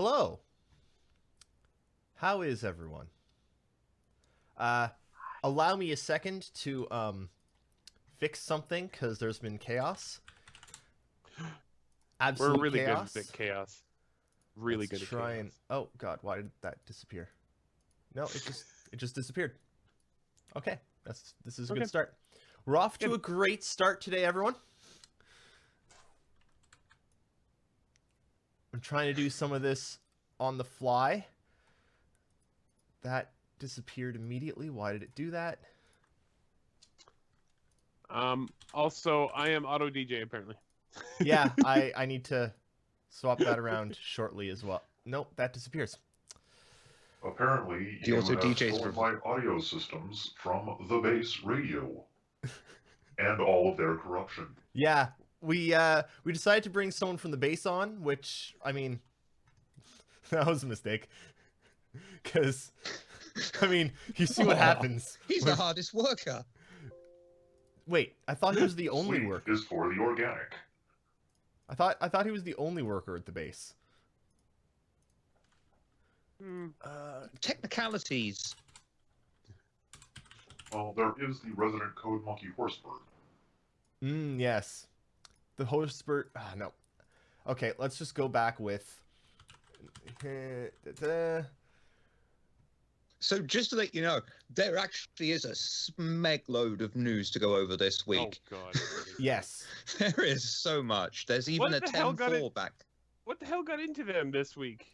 Hello. How is everyone? Allow me a second to fix something because there's been chaos. Absolute We're really chaos. good at chaos. Really Let's good at try chaos. and oh god, why did that disappear? No, it just disappeared. Okay, this is a Okay. good start. We're off to Good. a great start today, everyone. I'm trying to do some of this on the fly. That disappeared immediately. Why did it do that? Also, I am auto DJ apparently. Yeah, I need to swap that around shortly as well. Nope, that disappears. Apparently, The you auto have DJs stolen for- my audio systems from the base radio. And all of their corruption. Yeah, we decided to bring someone from the base on, which, I mean, that was a mistake. Because, I mean, you see what happens. He's the hardest worker. Wait, I thought he was the only Sleep worker. is for the organic. I thought he was the only worker at the base. Technicalities. Well, there is the resident code monkey horsebird. Yes. The host spurt. No. Okay, let's just go back with. So just to let you know, there actually is a smeg load of news to go over this week. Oh god. Yes. There is so much. There's even What a the hell got 10-4 back. What the hell got into them this week?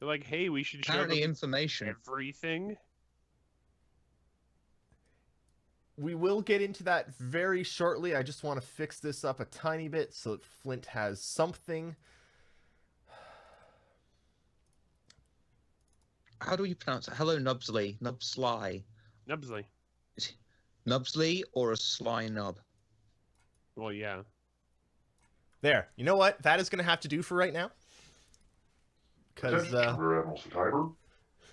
They're like, hey, we should share Apparently them information. everything. We will get into that very shortly. I just want to fix this up a tiny bit so that Flint has something. How do you pronounce it? Hello, Nubsley. Nubsly. Nubsley. Nubsley or a sly nub? Well, yeah. There. You know what? That is going to have to do for right now. Because Attention, Rear Admiral Sativer.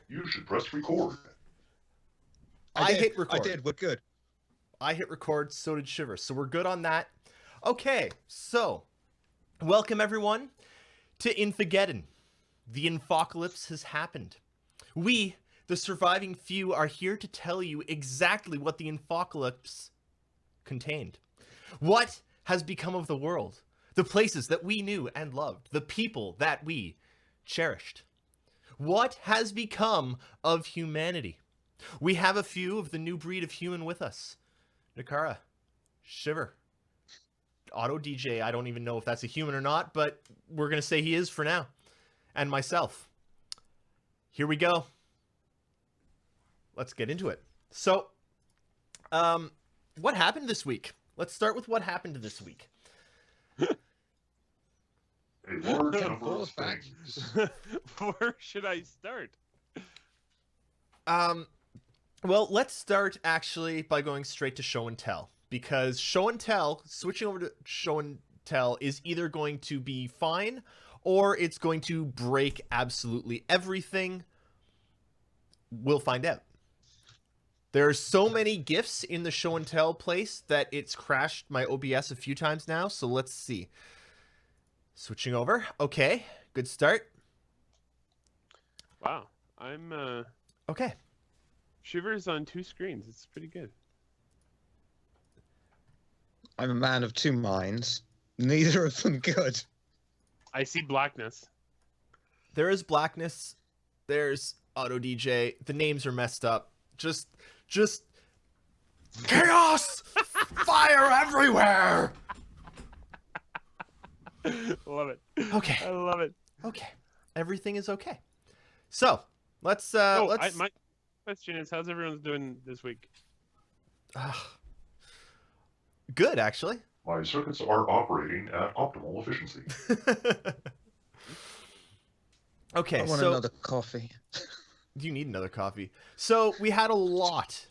You should press record. I hit record. I did. We're good. I hit record, so did Shiver. So we're good on that. Okay, so welcome everyone to Infogeddon. The Infocalypse has happened. We, the surviving few, are here to tell you exactly what the Infocalypse contained. What has become of the world? The places that we knew and loved. The people that we cherished. What has become of humanity? We have a few of the new breed of human with us. Nakara, Shiver, Auto DJ, I don't even know if that's a human or not, but we're going to say he is for now. And myself. Here we go. Let's get into it. So, what happened this week? Let's start with what happened this week. A large number of Balls back. things. Where should I start? Well, let's start actually by going straight to show and tell, because show and tell, switching over to show and tell is either going to be fine or it's going to break absolutely everything. We'll find out. There's so many GIFs in the show and tell place that it's crashed my OBS a few times now, so let's see. Switching over. Okay, good start. Wow. I'm Okay. Shiver's on 2 screens. It's pretty good. I'm a man of two minds. Neither of them good. I see blackness. There is blackness. There's Auto DJ. The names are messed up. Just chaos! Fire everywhere! Love it. Okay. I love it. Okay. Everything is okay. So, let's My question is, how's everyone doing this week? good actually. My circuits are operating at optimal efficiency. Okay, I want so another coffee. you need another coffee. So we had a lot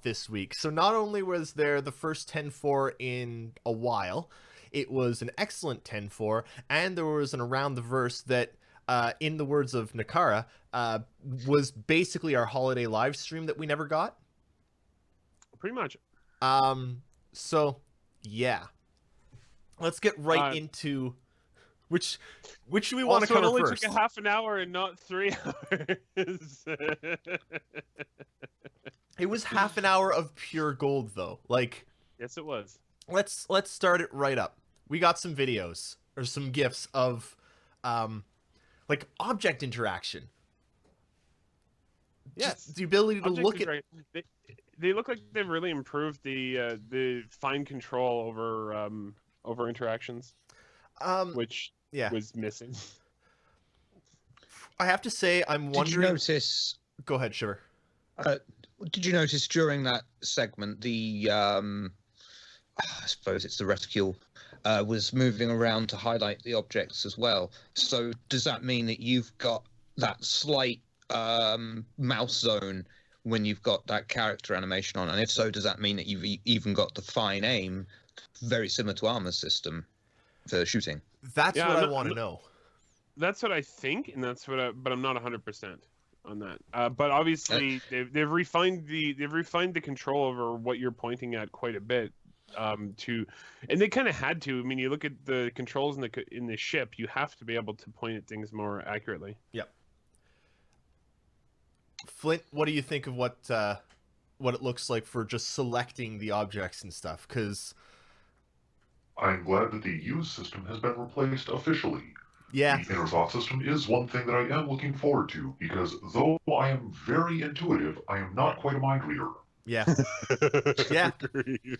this week. So not only was there the first 10-4 in a while, it was an excellent 10-4, and there was an around the verse that, in the words of Nakara, was basically our holiday live stream that we never got. Pretty much. So yeah, let's get right into Which do we want to Also, it cover only first? took a half an hour and not 3 hours. It was half an hour of pure gold, though. Like, Yes, it was. let's start it right up. We got some videos or some GIFs of, like object interaction. Yes. Just the ability to Object look is at. right. They look like they've really improved the fine control over interactions, which Yeah, was missing. I have to say, I'm Did wondering. you notice? Go ahead, Shiver. Did you notice during that segment the I suppose it's the reticule was moving around to highlight the objects as well? So does that mean that you've got that slight mouse zone when you've got that character animation on? And if so, does that mean that you've even got the fine aim, very similar to Armor's system for shooting? That's Yeah, what I'm I not- want to I'm know. That's what I think, and that's what. But I'm not 100% on that. But obviously, they've refined the control over what you're pointing at quite a bit. And they kind of had to. I mean, you look at the controls in the ship, you have to be able to point at things more accurately. Yep. Flint, what do you think of what it looks like for just selecting the objects and stuff? Because I'm glad that the use system has been replaced officially. yeah, The inner thought system is one thing that I am looking forward to, because though I am very intuitive, I am not quite a mind reader. yeah, yeah. Agreed.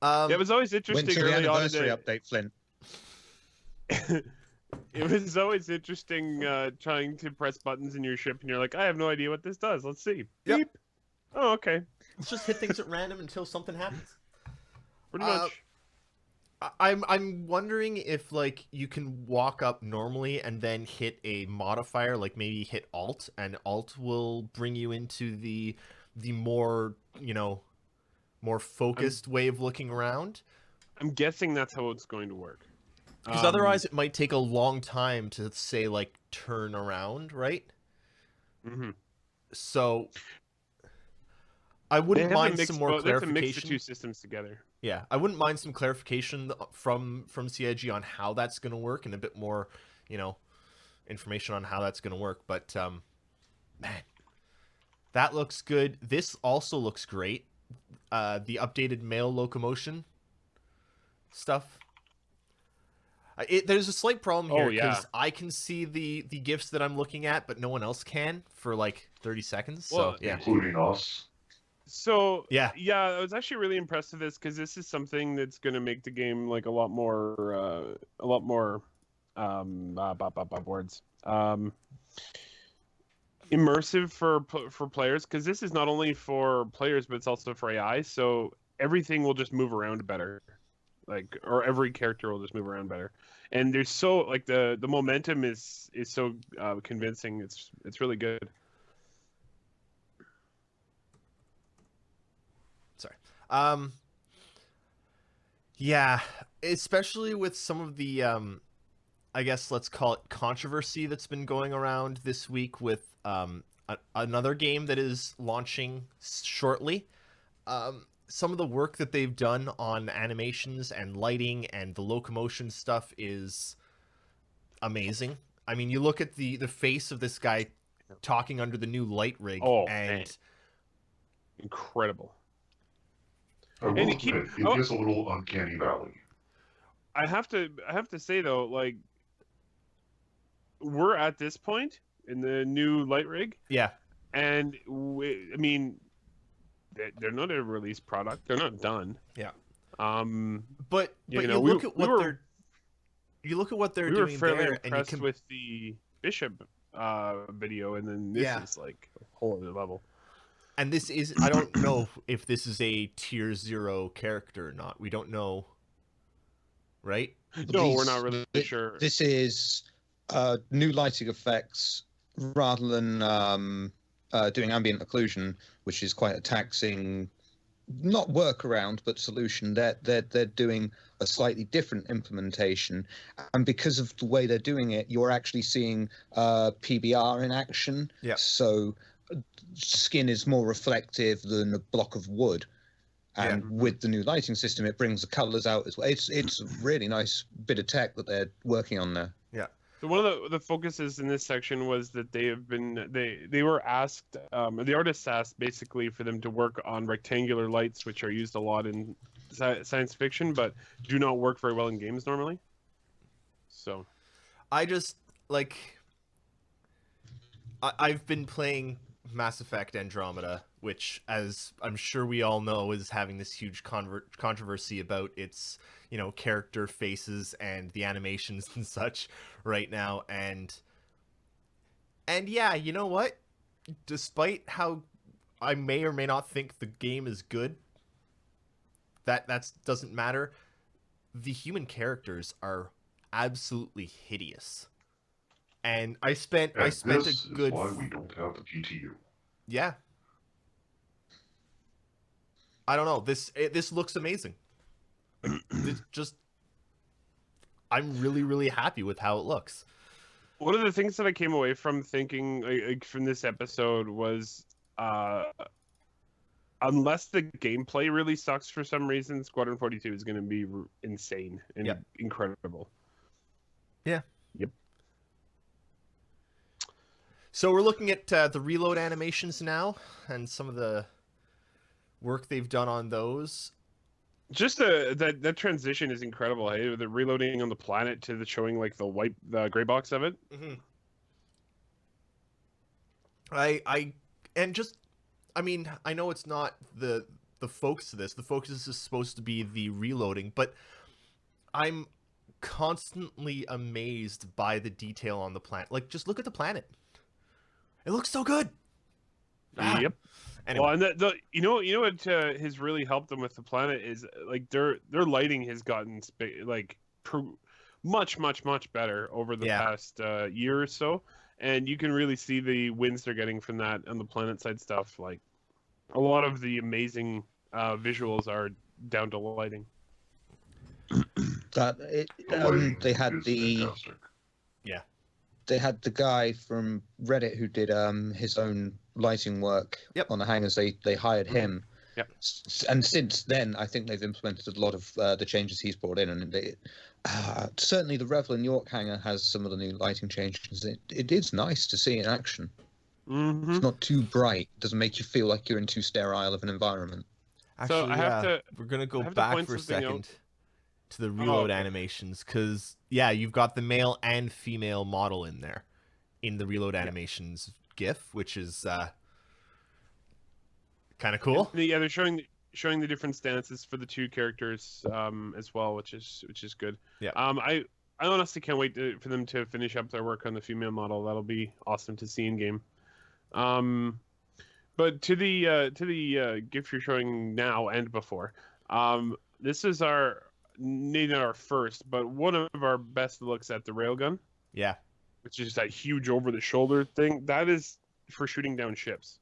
Um, It was always Went interesting to the early on. anniversary update, Flint. It was always interesting trying to press buttons in your ship, and you're like, I have no idea what this does. Let's see. Yep. Beep. Oh, okay. let's just hit things at random until something happens. Pretty Uh, much. I'm wondering if like you can walk up normally and then hit a modifier, like maybe hit Alt, and Alt will bring you into the more more focused way of looking around. I'm guessing that's how it's going to work. Because otherwise, it might take a long time to say like turn around, right? Mhm. So I wouldn't mind some more They have to mix the clarification. two systems together. Yeah, I wouldn't mind some clarification from CIG on how that's going to work and a bit more, information on how that's going to work. But man, that looks good. This also looks great. The updated male locomotion stuff. There's a slight problem here Oh, yeah. because I can see the GIFs that I'm looking at, but no one else can for like 30 seconds. So Well, yeah, Including us. So Yeah. I was actually really impressed with this because this is something that's going to make the game like a lot more words immersive for players, because this is not only for players but it's also for AI. So everything will just move around better, or every character will just move around better. And there's so like the momentum is so convincing. It's really good. Sorry. Yeah, especially with some of the I guess let's call it controversy that's been going around this week with another game that is launching shortly. Some of the work that they've done on animations and lighting and the locomotion stuff is amazing. I mean, you look at the face of this guy talking under the new light rig, Oh, and man. Incredible. I will And admit, it is a little uncanny valley. I have to say though, like, we're at this point in the new light rig, yeah, and I mean, they're not a release product. They're not done. Yeah. But you know, look we at what were- they're you look at what they're we were doing fairly there, and you impressed can with the Bishop video, and then this Yeah. is like a whole other level. And this is, I don't know if this is a tier 0 character or not. We don't know. Right? No, we're These- not really sure. This is new lighting effects rather than doing ambient occlusion, which is quite a taxing, not workaround, but solution. They're doing a slightly different implementation, and because of the way they're doing it, you're actually seeing PBR in action. Yeah. So skin is more reflective than a block of wood, And with the new lighting system, it brings the colors out as well. It's a really nice bit of tech that they're working on there. Yeah. So one of the focuses in this section was that they were asked, the artists asked basically for them to work on rectangular lights, which are used a lot in science fiction, but do not work very well in games normally. So, I just like I've been playing Mass Effect Andromeda, which, as I'm sure we all know, is having this huge controversy about its, you know, character faces and the animations and such right now. And yeah, you know what? Despite how I may or may not think the game is good, that doesn't matter. The human characters are absolutely hideous. And I spent a good. Is why we don't have the GTU. Yeah. I don't know. This looks amazing. I'm really, really happy with how it looks. one of the things that I came away from thinking like from this episode was, unless the gameplay really sucks for some reason, Squadron 42 is going to be insane and incredible. Yeah. Yep. So we're looking at the reload animations now, and some of the work they've done on those. Just that transition is incredible. Hey, the reloading on the planet to the showing like the gray box of it. Mm-hmm. I mean, I know it's not the focus of this. The focus is supposed to be the reloading, but I'm constantly amazed by the detail on the planet. Like, just look at the planet. It looks so good. Yep. Anyway. Well, and you know what has really helped them with the planet is like their lighting has gotten much better over the past year or so, and you can really see the wins they're getting from that on the planet side stuff. Like a lot of the amazing visuals are down to lighting. They had the guy from Reddit who did his own lighting work on the hangars. They hired him. Yep. And since then, I think they've implemented a lot of the changes he's brought in. And certainly the Revel in York hangar has some of the new lighting changes. It is nice to see in action. Mm-hmm. It's not too bright. It doesn't make you feel like you're in too sterile of an environment. Actually, we're going to go back for a second to the reload animations, because you've got the male and female model in there in the reload animations GIF, which is kind of cool. Yeah, they're showing the different stances for the two characters as well, which is good. Yeah. I honestly can't wait for them to finish up their work on the female model. That'll be awesome to see in game. But to the GIF you're showing now and before, this is not our first, but one of our best looks at the railgun. Yeah. Which is that huge over-the-shoulder thing. That is for shooting down ships.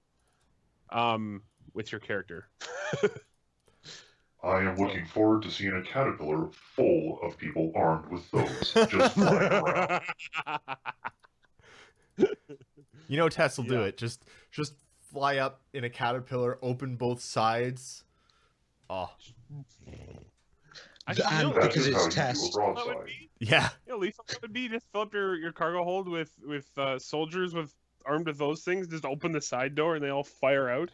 With your character. I am looking forward to seeing a caterpillar full of people armed with those just flying around. You know, Tess will do it. Just fly up in a caterpillar, open both sides. Oh. Because it's Tess. Yeah. At least that would be just fill up your cargo hold with soldiers armed with those things. Just open the side door and they all fire out.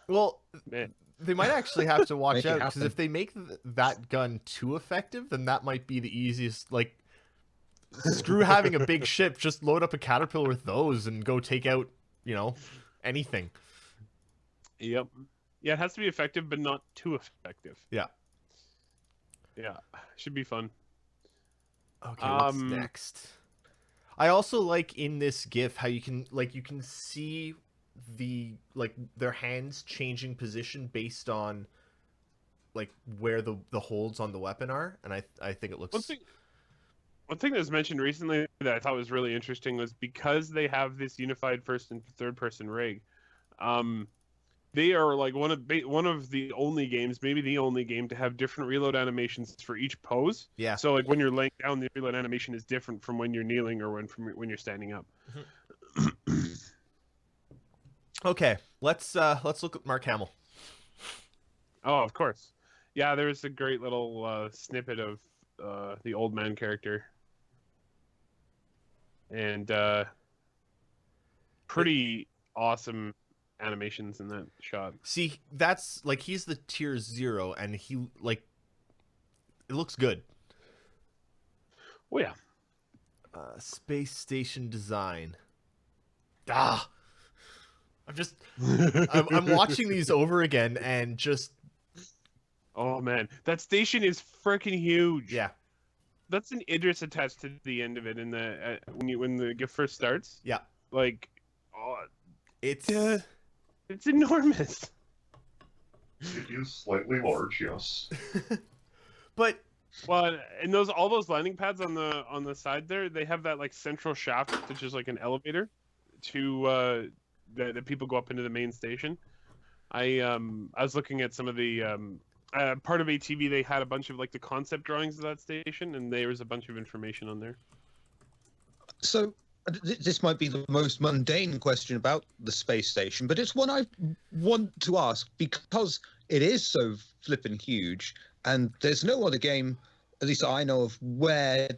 Well, man, they might actually have to watch out, because if they make that gun too effective, then that might be the easiest. Like, screw having a big ship, just load up a caterpillar with those and go take out, anything. Yep. Yeah, it has to be effective, but not too effective. Yeah. Yeah, should be fun. Okay, what's next? I also like in this GIF how you can see their hands changing position based on where the holds on the weapon are, and I think it looks. One thing that was mentioned recently that I thought was really interesting was because they have this unified first and third person rig. They are one of the only games, maybe the only game, to have different reload animations for each pose. Yeah. So when you're laying down, the reload animation is different from when you're kneeling or when you're standing up. Okay, let's look at Mark Hamill. Oh, of course. Yeah, there's a great little snippet of the old man character, and pretty awesome animations in that shot. See, that's like he's the tier 0, and he like it looks good. Oh yeah. Space station design. I'm watching these over again and just. Oh man, that station is freaking huge. Yeah. That's an Idris attached to the end of it in the when the GIF first starts. Yeah. Like, oh, It's enormous. It is slightly large, yes. but Well, and all those landing pads on the side there, they have that like central shaft, which is like an elevator, to that people go up into the main station. I was looking at some of the part of ATV. They had a bunch of like the concept drawings of that station, and there was a bunch of information on there. So this might be the most mundane question about the space station, but it's one I want to ask because it is so flippin' huge, and there's no other game, at least I know of, where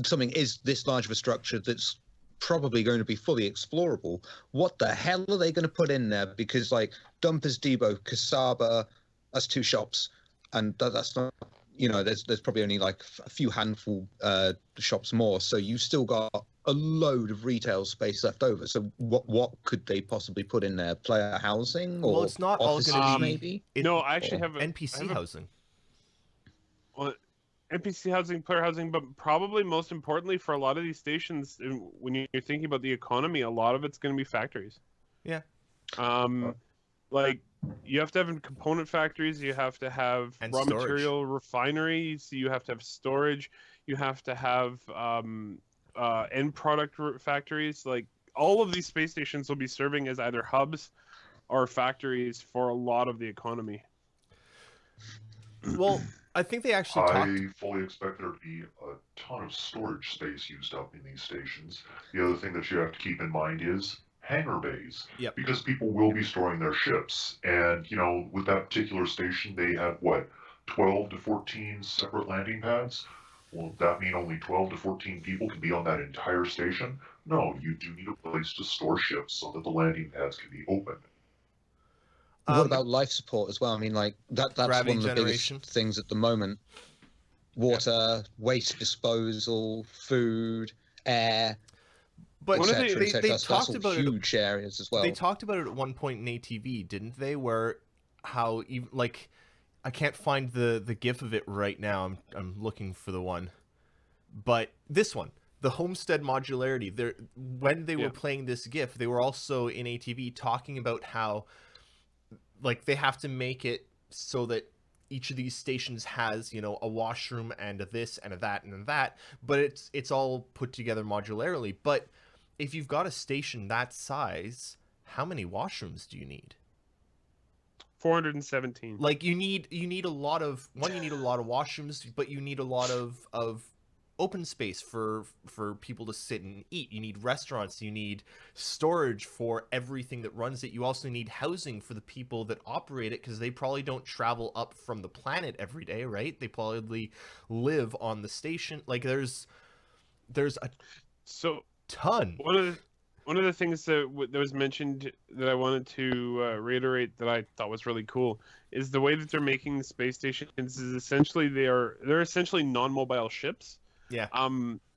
something is this large of a structure that's probably going to be fully explorable. What the hell are they going to put in there? Because like Dumpers Depot, Kasaba, that's 2 shops, and that's not. There's probably only like a few handful shops more, so you still got a load of retail space left over. So what could they possibly put in there? Player housing or it's not all offices, going to be. maybe? No, I actually have NPC housing. Well, NPC housing, player housing, but probably most importantly for a lot of these stations, when you're thinking about the economy, a lot of it's going to be factories. Yeah. Like you have to have component factories, you have to have And raw storage. material refineries, you have to have storage, you have to have end product factories. Like all of these space stations will be serving as either hubs or factories for a lot of the economy. Well, I think they actually talked. I fully expect there to be a ton of storage space used up in these stations. The other thing that you have to keep in mind is hangar bays. Yep. Because people will be storing their ships. And, with that particular station, they have, 12 to 14 separate landing pads? Well, does that mean only 12 to 14 people can be on that entire station? No, you do need a place to store ships so that the landing pads can be opened. What about life support as well? I mean, like that's one gravity of the generation? biggest things at the moment. Water, waste disposal, food, air, But One of the- etc. they etc. So that's talked all about it. huge areas as well. They talked about it at one point in ATV, didn't they? Where how even like I can't find the GIF of it right now. I'm looking for the one, but this one, the homestead modularity. When they were playing this GIF, they were also in ATV talking about how like they have to make it so that each of these stations has a washroom and a this and a that and a that, but it's all put together modularly. But if you've got a station that size, how many washrooms do you need? 417. Like you need a lot of washrooms, but you need a lot of open space for people to sit and eat. You need restaurants, you need storage for everything that runs it. You also need housing for the people that operate it, because they probably don't travel up from the planet every day, right? They probably live on the station. Like there's a ton. One of the things that was mentioned that I wanted to reiterate that I thought was really cool is the way that they're making the space stations is essentially they're essentially non-mobile ships. Yeah.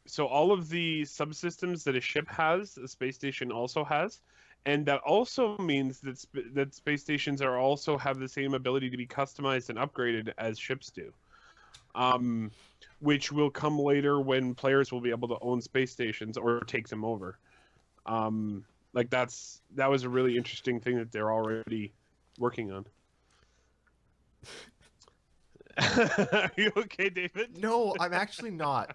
So all of the subsystems that a ship has, a space station also has, and that also means that space stations also have the same ability to be customized and upgraded as ships do. Which will come later when players will be able to own space stations or take them over. Like that was a really interesting thing that they're already working on. Are you okay, David? No, I'm actually not.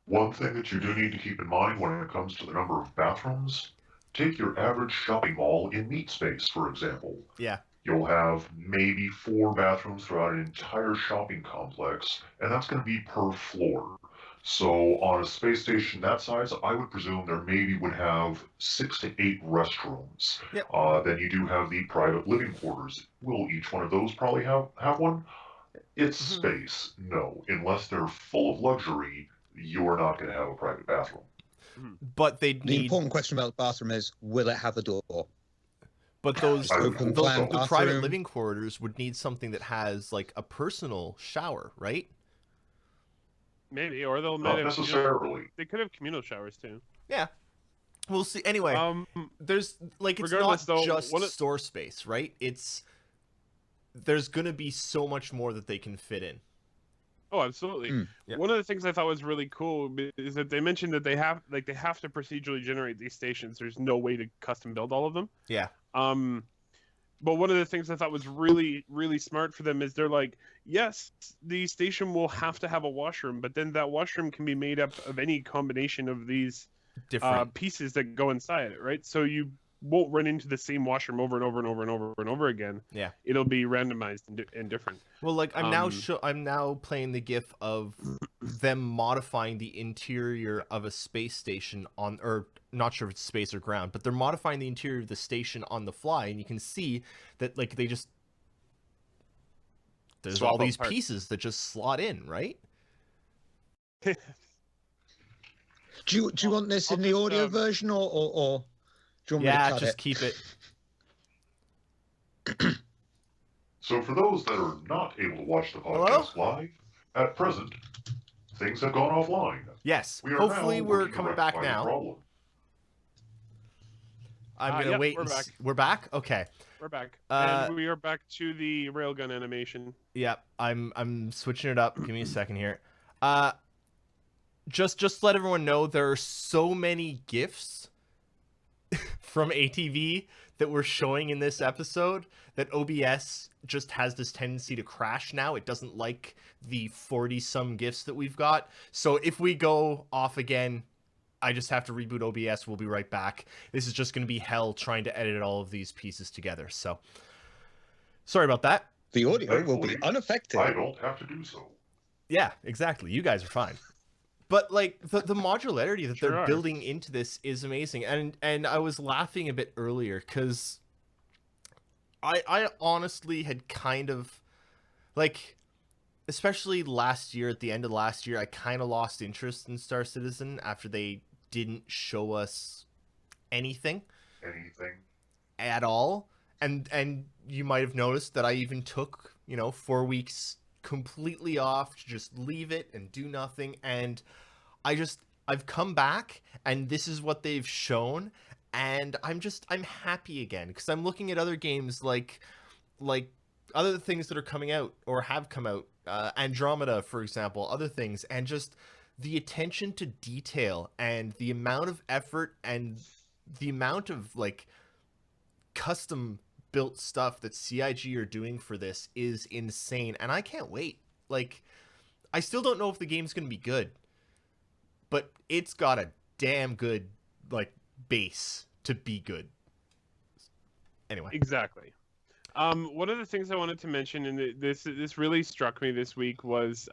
One thing that you do need to keep in mind when it comes to the number of bathrooms, take your average shopping mall in meat space, for example. Yeah. You'll have maybe 4 bathrooms throughout an entire shopping complex, and that's going to be per floor. So on a space station that size, I would presume there maybe would have 6 to 8 restrooms. Yep. Then you do have the private living quarters. Will each one of those probably have one? It's space. No, unless they're full of luxury, you're not going to have a private bathroom. But they'd The need. important question about the bathroom is, will it have a door? But those I would Open hope the, plan so. the private bathroom. living quarters would need something that has like a personal shower, right? Maybe, or they'll Not have, necessarily. they could have communal showers too. Yeah. We'll see. Anyway, there's like it's not regardless, though, just one of- store space, right? There's gonna be so much more that they can fit in. Oh, absolutely. Yeah. One of the things I thought was really cool is that they mentioned that they have to procedurally generate these stations. There's no way to custom build all of them. Yeah. But one of the things I thought was really, really smart for them is they're like, yes, the station will have to have a washroom, but then that washroom can be made up of any combination of these Different. pieces that go inside it, right? So you won't run into the same washroom over and over and over and over and over again. Yeah. It'll be randomized and different. Well, like I'm now playing the GIF of them modifying the interior of a space station or not sure if it's space or ground, but they're modifying the interior of the station on the fly, and you can see that like there's Swap all these out parts. pieces that just slot in, right? Do you want this in the I'll audio just, version or do you want me to Yeah, cut just it? keep it. So for those that are not able to watch the podcast live, at present, things have gone offline. Yes. We are Hopefully now we're working to coming back rectify the now. problem. I'm gonna yep, wait. we're and back. We're back. Okay. We're back. Uh, And we are back to the railgun animation. Yep. I'm switching it up. Give me a second here. Just to let everyone know, there are so many GIFs from ATV that we're showing in this episode that OBS just has this tendency to crash now. It doesn't like the 40-some GIFs that we've got. So if we go off again, I just have to reboot OBS. We'll be right back. This is just going to be hell trying to edit all of these pieces together. So sorry about that. The audio will be Thankfully, unaffected. I don't have to do so. Yeah, exactly. You guys are fine. But like the modularity that Sure they're are. building into this is amazing. And I was laughing a bit earlier because I honestly had kind of like, especially last year, at the end of last year, I kind of lost interest in Star Citizen after they didn't show us anything Anything. at all. And you might have noticed that I even took, 4 weeks completely off to just leave it and do nothing. And I've come back and this is what they've shown. And I'm happy again because I'm looking at other games like other things that are coming out or have come out, Andromeda, for example, other things, and just the attention to detail and the amount of effort and the amount of like custom built stuff that CIG are doing for this is insane. And I can't wait. Like, I still don't know if the game's going to be good, but it's got a damn good like base to be good. Anyway. Exactly. One of the things I wanted to mention, and this really struck me this week, was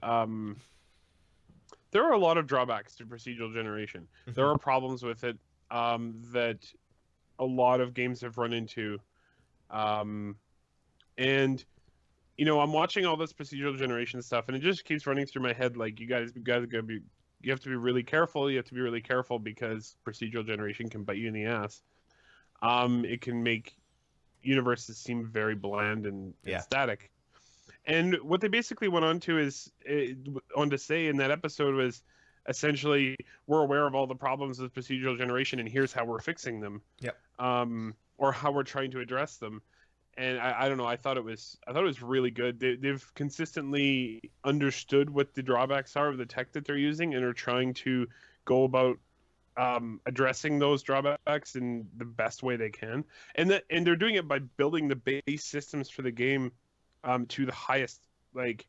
there are a lot of drawbacks to procedural generation. There are problems with it that a lot of games have run into, and I'm watching all this procedural generation stuff, and it just keeps running through my head like you guys are gonna be. You have to be really careful. You have to be really careful because procedural generation can bite you in the ass. It can make universes seem very bland and static. And what they basically went on to say in that episode was essentially, we're aware of all the problems with procedural generation, and here's how we're fixing them. Yep. Or how we're trying to address them. And I don't know. I thought it was really good. They've consistently understood what the drawbacks are of the tech that they're using and are trying to go about addressing those drawbacks in the best way they can. And they're doing it by building the base systems for the game to the highest like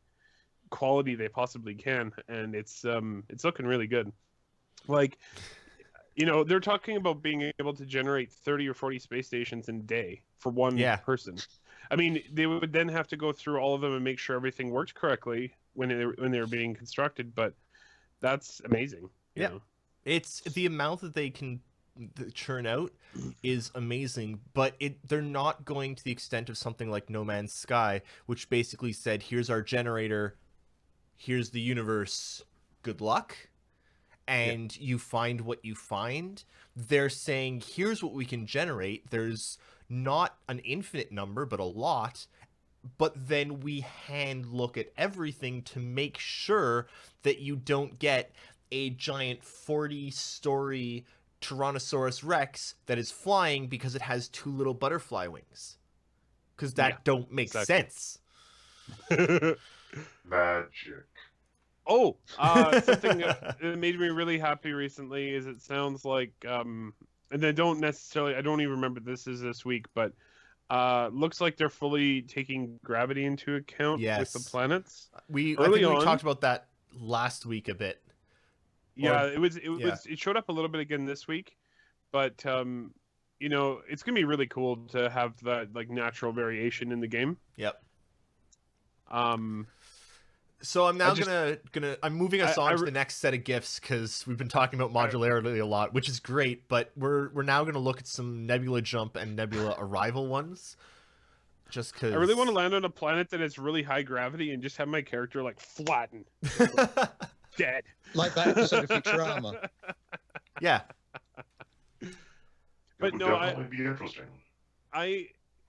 quality they possibly can. And it's looking really good. Like, they're talking about being able to generate 30 or 40 space stations in a day for one person. I mean, they would then have to go through all of them and make sure everything worked correctly when they were being constructed. But That's amazing. you Yeah. know. It's the amount that they can churn out is amazing, but they're not going to the extent of something like No Man's Sky, which basically said, here's our generator, here's the universe, good luck, and you find what you find. They're saying, here's what we can generate. There's not an infinite number, but a lot. But then we hand look at everything to make sure that you don't get a giant 40-story Tyrannosaurus Rex that is flying because it has 2 little butterfly wings. Because that don't make sense. Magic. Oh, something that made me really happy recently is it sounds like, and I don't even remember this week, but looks like they're fully taking gravity into account with the planets. I think we talked about that last week a bit. Yeah, it showed up a little bit again this week, but it's gonna be really cool to have that like natural variation in the game. Yep. So I'm now I'm moving us on to the next set of GIFs because we've been talking about modularity a lot, which is great, but we're now gonna look at some Nebula jump and Nebula arrival ones. Just because I really want to land on a planet that has really high gravity and just have my character like flatten. Dead. Like that episode of Futurama. Yeah. But It would no, definitely be interesting.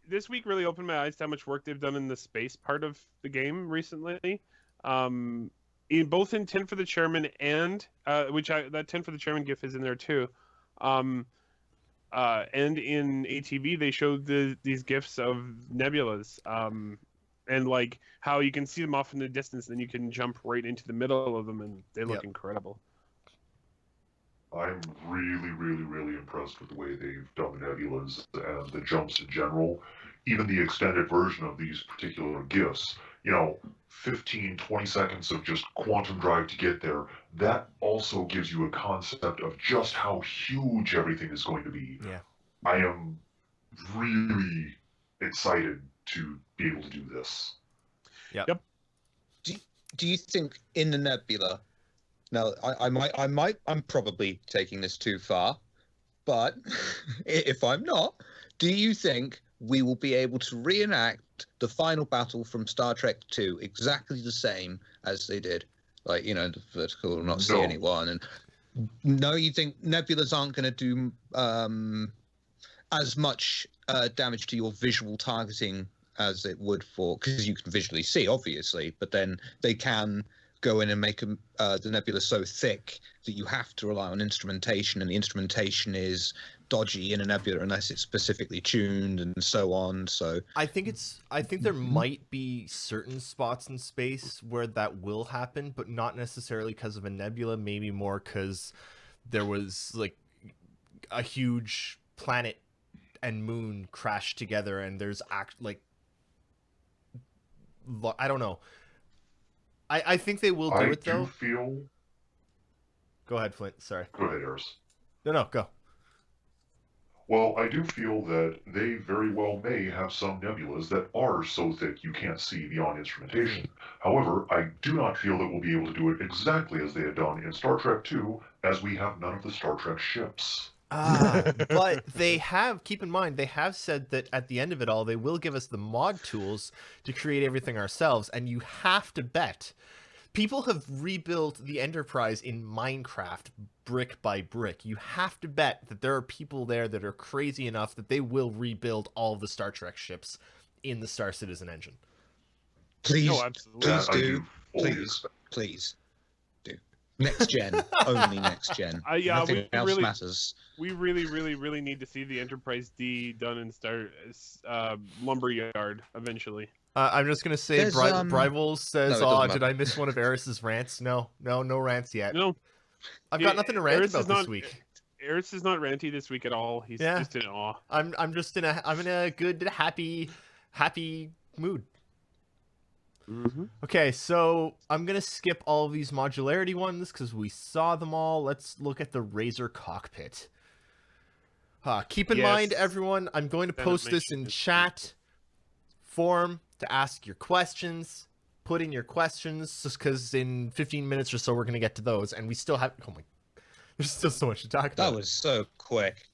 This week really opened my eyes to how much work they've done in the space part of the game recently. Both in 10 for the Chairman and that 10 for the Chairman GIF is in there too. And in ATV they showed these GIFs of nebulas. And like how you can see them off in the distance, then you can jump right into the middle of them, and they look incredible. I'm really, really, really impressed with the way they've done the nebulas and the jumps in general. Even the extended version of these particular GIFs, 15, 20 seconds of just quantum drive to get there, that also gives you a concept of just how huge everything is going to be. Yeah. I am really excited to be able to do this. Yep. Do you think in the Nebula? Now, I'm probably taking this too far, but if I'm not, do you think we will be able to reenact the final battle from Star Trek II exactly the same as they did? Like, the vertical, not see anyone. And no, you think nebulas aren't going to do as much damage to your visual targeting as it would because you can visually see, obviously, but then they can go in and make the nebula so thick that you have to rely on instrumentation, and the instrumentation is dodgy in a nebula unless it's specifically tuned and so on. So I think there might be certain spots in space where that will happen, but not necessarily because of a nebula, maybe more because there was like a huge planet and moon crash together, and there's I don't know. I think they will do it though. Go ahead, Flint. Sorry. Go ahead, Eris. No, go. Well, I do feel that they very well may have some nebulas that are so thick you can't see beyond instrumentation. However, I do not feel that we'll be able to do it exactly as they had done in Star Trek II, as we have none of the Star Trek ships. But keep in mind, they have said that at the end of it all, they will give us the mod tools to create everything ourselves, and you have to bet. People have rebuilt the Enterprise in Minecraft brick by brick. You have to bet that there are people there that are crazy enough that they will rebuild all of the Star Trek ships in the Star Citizen engine. Please, absolutely. Please do. Next gen, only next gen. Nothing else matters. We really need to see the Enterprise D done in Lumberyard eventually. I'm just gonna say, Brivels says, did I miss one of Eris's rants? No rants yet. No. I've got nothing to rant about this week. Eris is not ranty this week at all. He's just in awe. I'm in a good, happy mood. Mm-hmm. Okay, so I'm gonna skip all of these modularity ones because we saw them all. Let's look at the Razer cockpit. Keep in mind, everyone, I'm going to post this in chat form to ask your questions. put in your questions, just because in 15 minutes or so we're gonna get to those, and we still have. Oh my, there's still so much to talk about. That was so quick.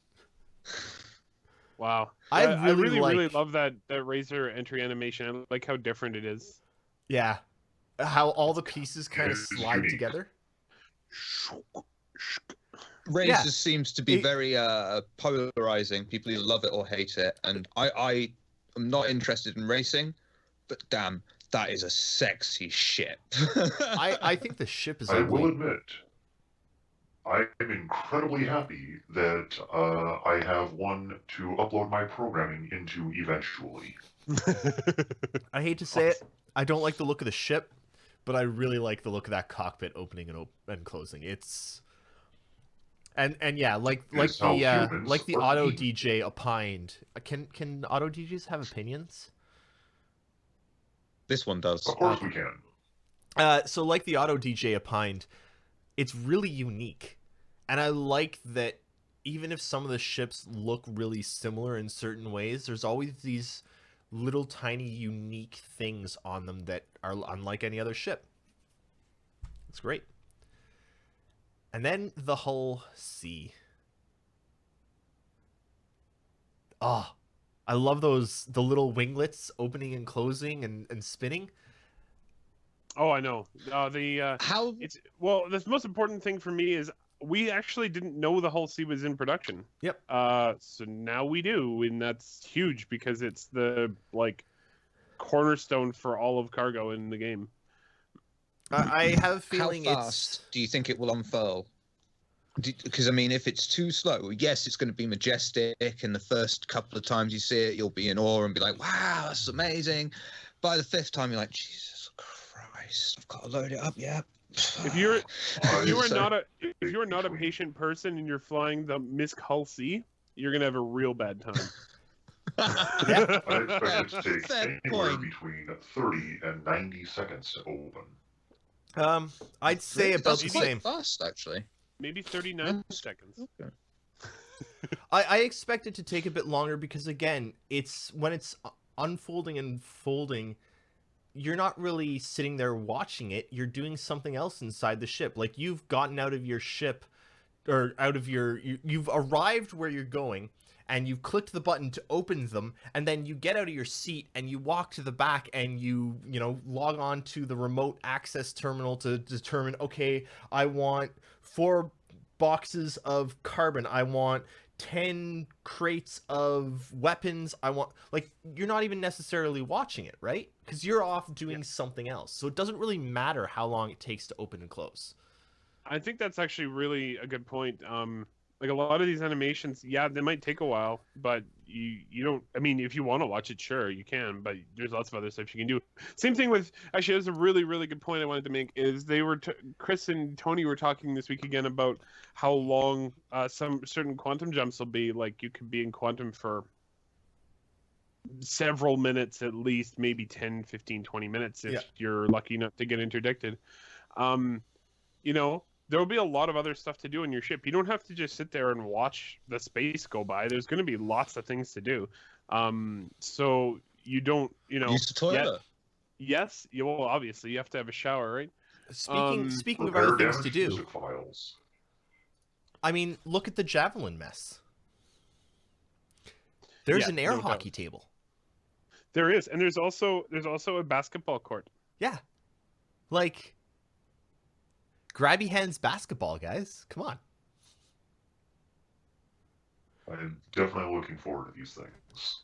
Wow. I I really really like- love that Razer entry animation. I like how different it is. Yeah, how all the pieces kind of It's slide unique. together. Razer Yeah. seems to be very polarizing. People either love it or hate it, and I am not interested in racing, but damn, that is a sexy ship. I think the ship is I will ugly. admit, I am incredibly happy that I have one to upload my programming into eventually. I hate to say it, I don't like the look of the ship, but I really like the look of that cockpit opening and closing. It's and yeah, like It's how the humans like the are auto made. DJ opined. Can auto DJs have opinions? This one does. Of course we can. So like the auto DJ opined, it's really unique, and I like that. Even if some of the ships look really similar in certain ways, there's always these little tiny unique things on them that are unlike any other ship. It's great. And then the Hull C. Oh, I love the little winglets opening and closing and spinning. Oh, I know. How It's well. The most important thing for me is we actually didn't know the Hull C was in production. Yep. So now we do, and that's huge because it's the cornerstone for all of cargo in the game. I have a how feeling fast do you think it will unfurl? Because I mean, if it's too slow, yes, it's going to be majestic, and the first couple of times you see it, you'll be in awe and be like, "Wow, that's amazing." By the fifth time, you're like, "Jesus Christ, I've got to load it up." Yeah. If you're if you are So- not a patient person and you're flying the Misk Hull C, you're gonna have a real bad time. Yeah. I expect it to take Fair anywhere point. between 30 and 90 seconds to open. I'd say about That's the quite same. fast, actually. Maybe 39 seconds. Okay. I expect it to take a bit longer because again, it's when it's unfolding and folding, you're not really sitting there watching it. You're doing something else inside the ship. Like you've gotten out of your ship or out of you've arrived where you're going and you've clicked the button to open them, and then you get out of your seat and you walk to the back and you log on to the remote access terminal to determine, okay, I want 4 boxes of carbon, I want 10 crates of weapons, I want, like, you're not even necessarily watching it, right? Because you're off doing something else, so it doesn't really matter how long it takes to open and close. I think that's actually really a good point. Like a lot of these animations, yeah, they might take a while, but you don't. I mean, if you want to watch it, sure, you can. But there's lots of other stuff you can do. Same thing with actually, that's a really really good point I wanted to make. Is they were Chris and Tony were talking this week again about how long some certain quantum jumps will be. Like you could be in quantum for several minutes at least, maybe 10, 15, 20 minutes if you're lucky enough to get interdicted. There will be a lot of other stuff to do on your ship. You don't have to just sit there and watch the space go by. There's going to be lots of things to do. So you don't, Use the toilet. Yes, well, obviously you have to have a shower, right? Speaking of Prepare other things to damaged do, music files. I mean, look at the javelin mess. There's Yeah, an air no doubt. hockey table. There is, and there's also a basketball court. Yeah. Like, grabby hands basketball, guys. Come on. I'm definitely looking forward to these things.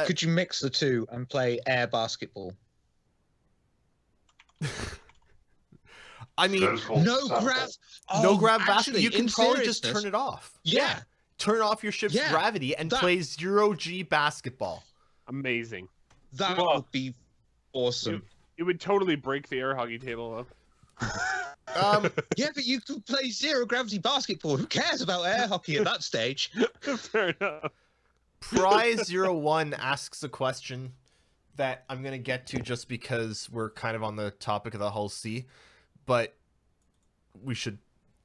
Could you mix the two and play air basketball? I mean, That is called No saddle. grab. no Oh, grab basketball. actually, You can in probably just seriousness, turn it off. Yeah, Turn off your ship's Yeah, gravity and that- play 0G basketball. Amazing. that Well, would be awesome. It would totally break the air hockey table, though. Yeah, but you could play zero gravity basketball. Who cares about air hockey at that stage? Fair enough. Pry01 asks a question that I'm going to get to just because we're kind of on the topic of the Hull C, but we should,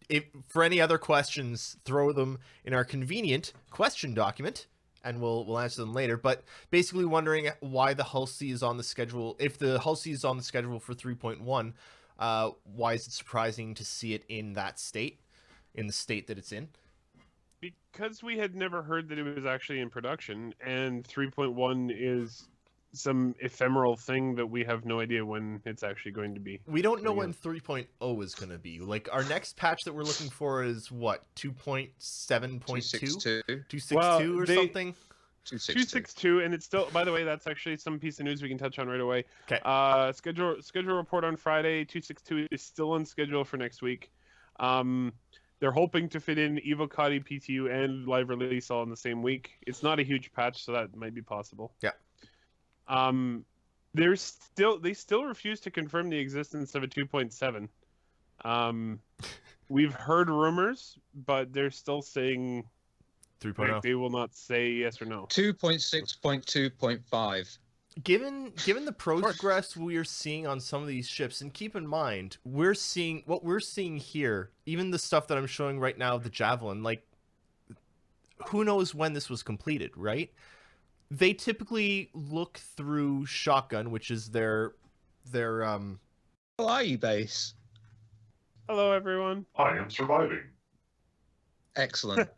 if for any other questions, throw them in our convenient question document and we'll answer them later. But basically wondering why the Hull C is on the schedule. If the Hull C is on the schedule for 3.1, why is it surprising to see it in that state, in the state that it's in? Because we had never heard that it was actually in production, and 3.1 is some ephemeral thing that we have no idea when it's actually going to be. We don't know when 3.0 is going to be. Like, our next patch that we're looking for is what, 2.7.2? 262 or something? 262, and it's still, by the way, that's actually some piece of news we can touch on right away. Okay. Schedule report on Friday. 262 is still on schedule for next week. They're hoping to fit in Evocati, PTU, and live release all in the same week. It's not a huge patch, so that might be possible. Yeah. They still refuse to confirm the existence of a 2.7. We've heard rumors, but they're still saying 3.0. like, they will not say yes or no. 2.6.2.5. Given the progress we are seeing on some of these ships, and keep in mind, we're seeing here, even the stuff that I'm showing right now, the Javelin, like, who knows when this was completed, right? They typically look through Shotgun, which is their How are you, base? Hello, everyone. I am surviving. Excellent.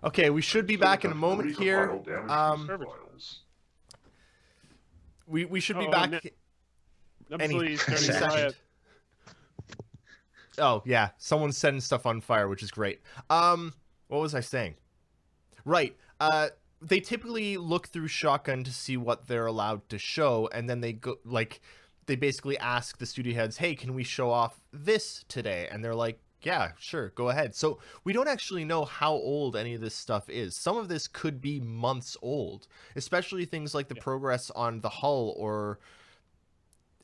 Okay, we should be back in a moment here. We should be back any second. Oh yeah, someone's setting stuff on fire, which is great. What was I saying? Right. They typically look through Shotgun to see what they're allowed to show, and then they go they basically ask the studio heads, "Hey, can we show off this today?" And they're like, "Yeah, sure, go ahead." So we don't actually know how old any of this stuff is. Some of this could be months old, especially things like the progress on the hull or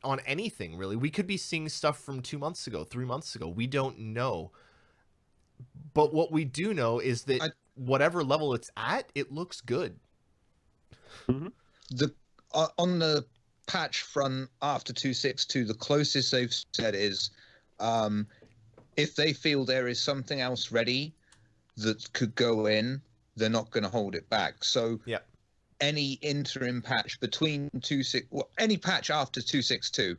on anything, really. We could be seeing stuff from 2 months ago, 3 months ago. We don't know. But what we do know is that whatever level it's at, it looks good. Mm-hmm. On the patch front after 2.6.2, the closest they've said is if they feel there is something else ready that could go in, they're not going to hold it back. So any interim patch between 2.6, well, any patch after 2.6.2,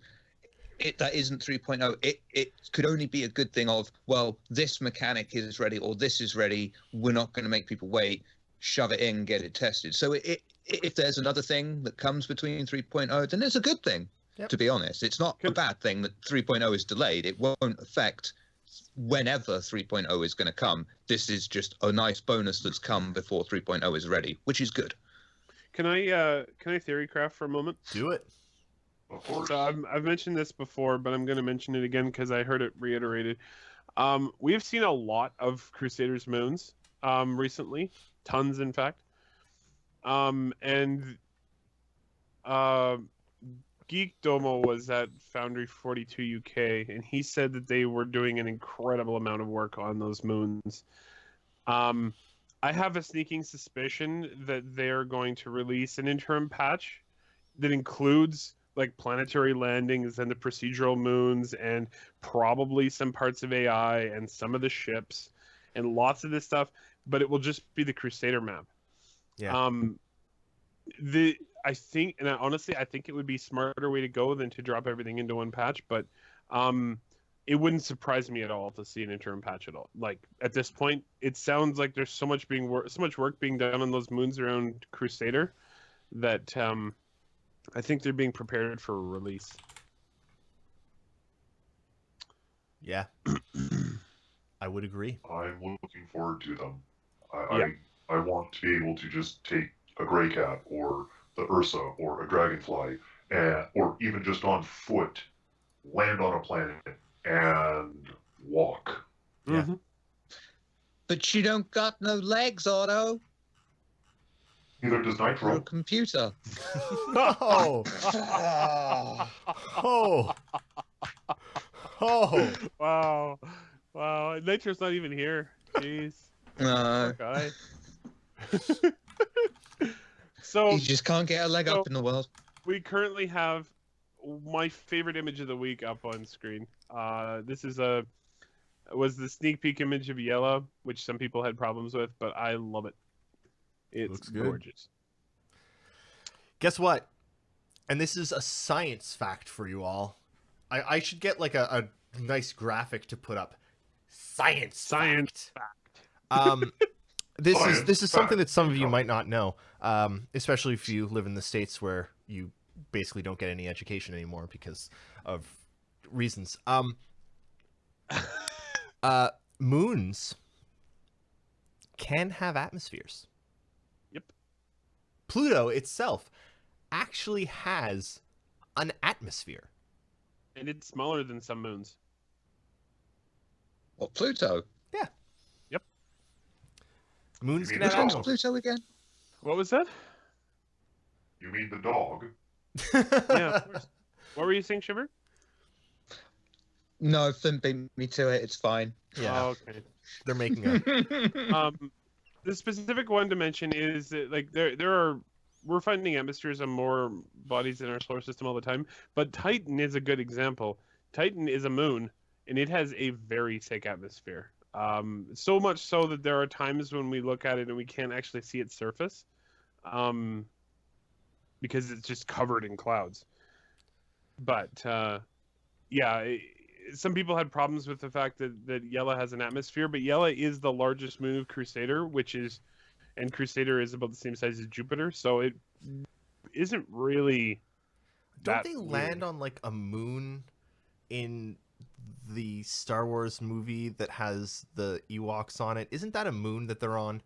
that isn't 3.0, it could only be a good thing of, well, this mechanic is ready or this is ready. We're not going to make people wait. Shove it in, get it tested. So if there's another thing that comes between 3.0, then it's a good thing, to be honest. It's not a bad thing that 3.0 is delayed. It won't affect whenever 3.0 is going to come. This is just a nice bonus that's come before 3.0 is ready, which is good. Can I theory craft for a moment? Do it. Of course. So I've mentioned this before, but I'm going to mention it again because I heard it reiterated. We have seen a lot of Crusaders moons recently, tons in fact. And Geek Domo was at Foundry 42 UK, and he said that they were doing an incredible amount of work on those moons. I have a sneaking suspicion that they're going to release an interim patch that includes like planetary landings and the procedural moons and probably some parts of AI and some of the ships and lots of this stuff, but it will just be the Crusader map. Yeah. I think it would be a smarter way to go than to drop everything into one patch, but it wouldn't surprise me at all to see an interim patch at all. Like at this point, it sounds like there's so much work being done on those moons around Crusader that I think they're being prepared for a release. Yeah. I would agree. I'm looking forward to them. I want to be able to just take a Grey Cat or the Ursa or a Dragonfly, or even just on foot, land on a planet and walk. Yeah. Mm-hmm. But you don't got no legs, Otto. Neither does You're a Nitro. computer. Oh. Oh. Oh. Wow. Nitro's not even here. Jeez. No. Poor guy. So You just can't get a leg up in the world. we currently have my favorite image of the week up on screen. This is a was the sneak peek image of Yellow, which some people had problems with, but I love it. It's Looks good. gorgeous. Guess what? And this is a science fact for you all. I should get like a nice graphic to put up. Science fact. This is something that some of you might not know, especially if you live in the States where you basically don't get any education anymore because of reasons. Moons can have atmospheres. Yep. Pluto itself actually has an atmosphere. And it's smaller than some moons. What, Pluto? Yeah. Yep. Moons You can mean have the Which dog? atmospheres. one's Pluto again? What was that? You mean the dog? Yeah, of course. What were you saying, Shiver? No, Flynn beat me to it. It's fine. Yeah, Oh, okay. they're making a. The specific one to mention is that, like, we're finding atmospheres on more bodies in our solar system all the time, but Titan is a good example. Titan is a moon, and it has a very thick atmosphere. So much so that there are times when we look at it and we can't actually see its surface, because it's just covered in clouds. But some people had problems with the fact that Yella has an atmosphere, but Yella is the largest moon of Crusader, and Crusader is about the same size as Jupiter, so it isn't really. Don't that they weird. land on like a moon in the Star Wars movie that has the Ewoks on it? Isn't that a moon that they're on?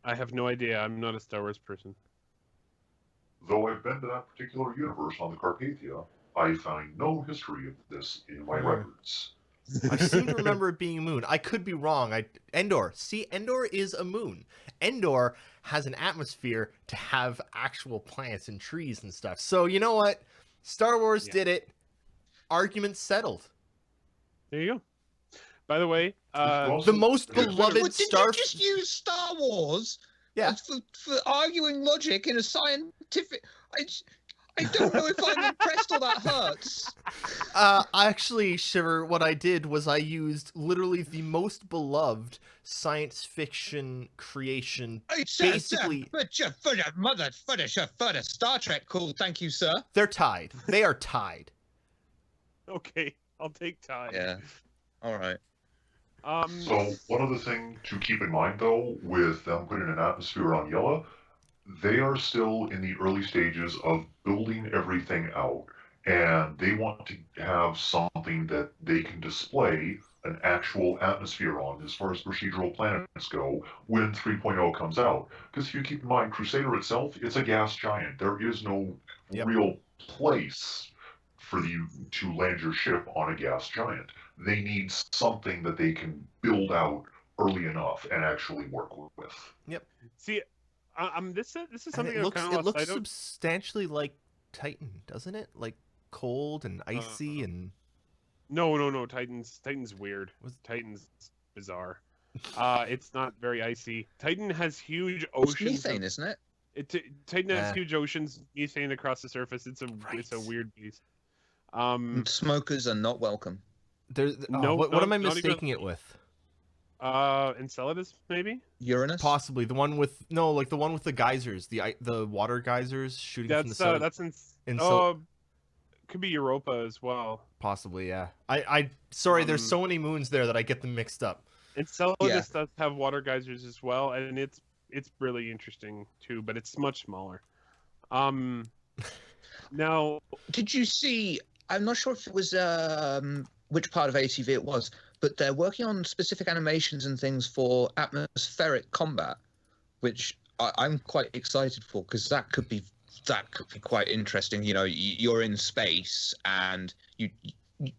I have no idea. I'm not a Star Wars person. Though I've been to that particular universe on the Carpathia, I find no history of this in my records. I seem to remember it being a moon. I could be wrong. Endor. See, Endor is a moon. Endor has an atmosphere to have actual plants and trees and stuff. So you know what? Star Wars did it. Argument settled. There you go. By the way, The most beloved What, did Star. you just use Star Wars Yeah. for arguing logic in a scientific... I don't know if I'm impressed or that hurts. Actually, Shiver, what I did was I used literally the most beloved science fiction creation. Basically, for the Star Trek. Cool, thank you, sir. they're tied. They are tied. okay, I'll take time. Yeah. All right. So one other thing to keep in mind, though, with them putting an atmosphere on Yella, they are still in the early stages of building everything out, and they want to have something that they can display an actual atmosphere on as far as procedural planets go when 3.0 comes out. Because if you keep in mind, Crusader itself, it's a gas giant. There is no real place for you to land your ship on a gas giant. They need something that they can build out early enough and actually work with. See, this is something it looks, I've kind of lost sight of. substantially like Titan, doesn't it? Like cold and icy and. No. Titan's weird. Titan's bizarre. It's not very icy. Titan has huge It's oceans. methane, isn't it? Titan has huge oceans, methane across the surface. It's a weird beast. Smokers are not welcome. What am I mistaking it with? Enceladus, maybe? Uranus? Possibly the one with the geysers, the water geysers shooting from the sun. That's could be Europa as well. Possibly, yeah. Sorry, there's so many moons there that I get them mixed up. Enceladus does have water geysers as well, and it's really interesting too, but it's much smaller. Now, did you see? I'm not sure if it was which part of ATV it was, but they're working on specific animations and things for atmospheric combat, which I'm quite excited for, because that could be quite interesting. You know, you're in space and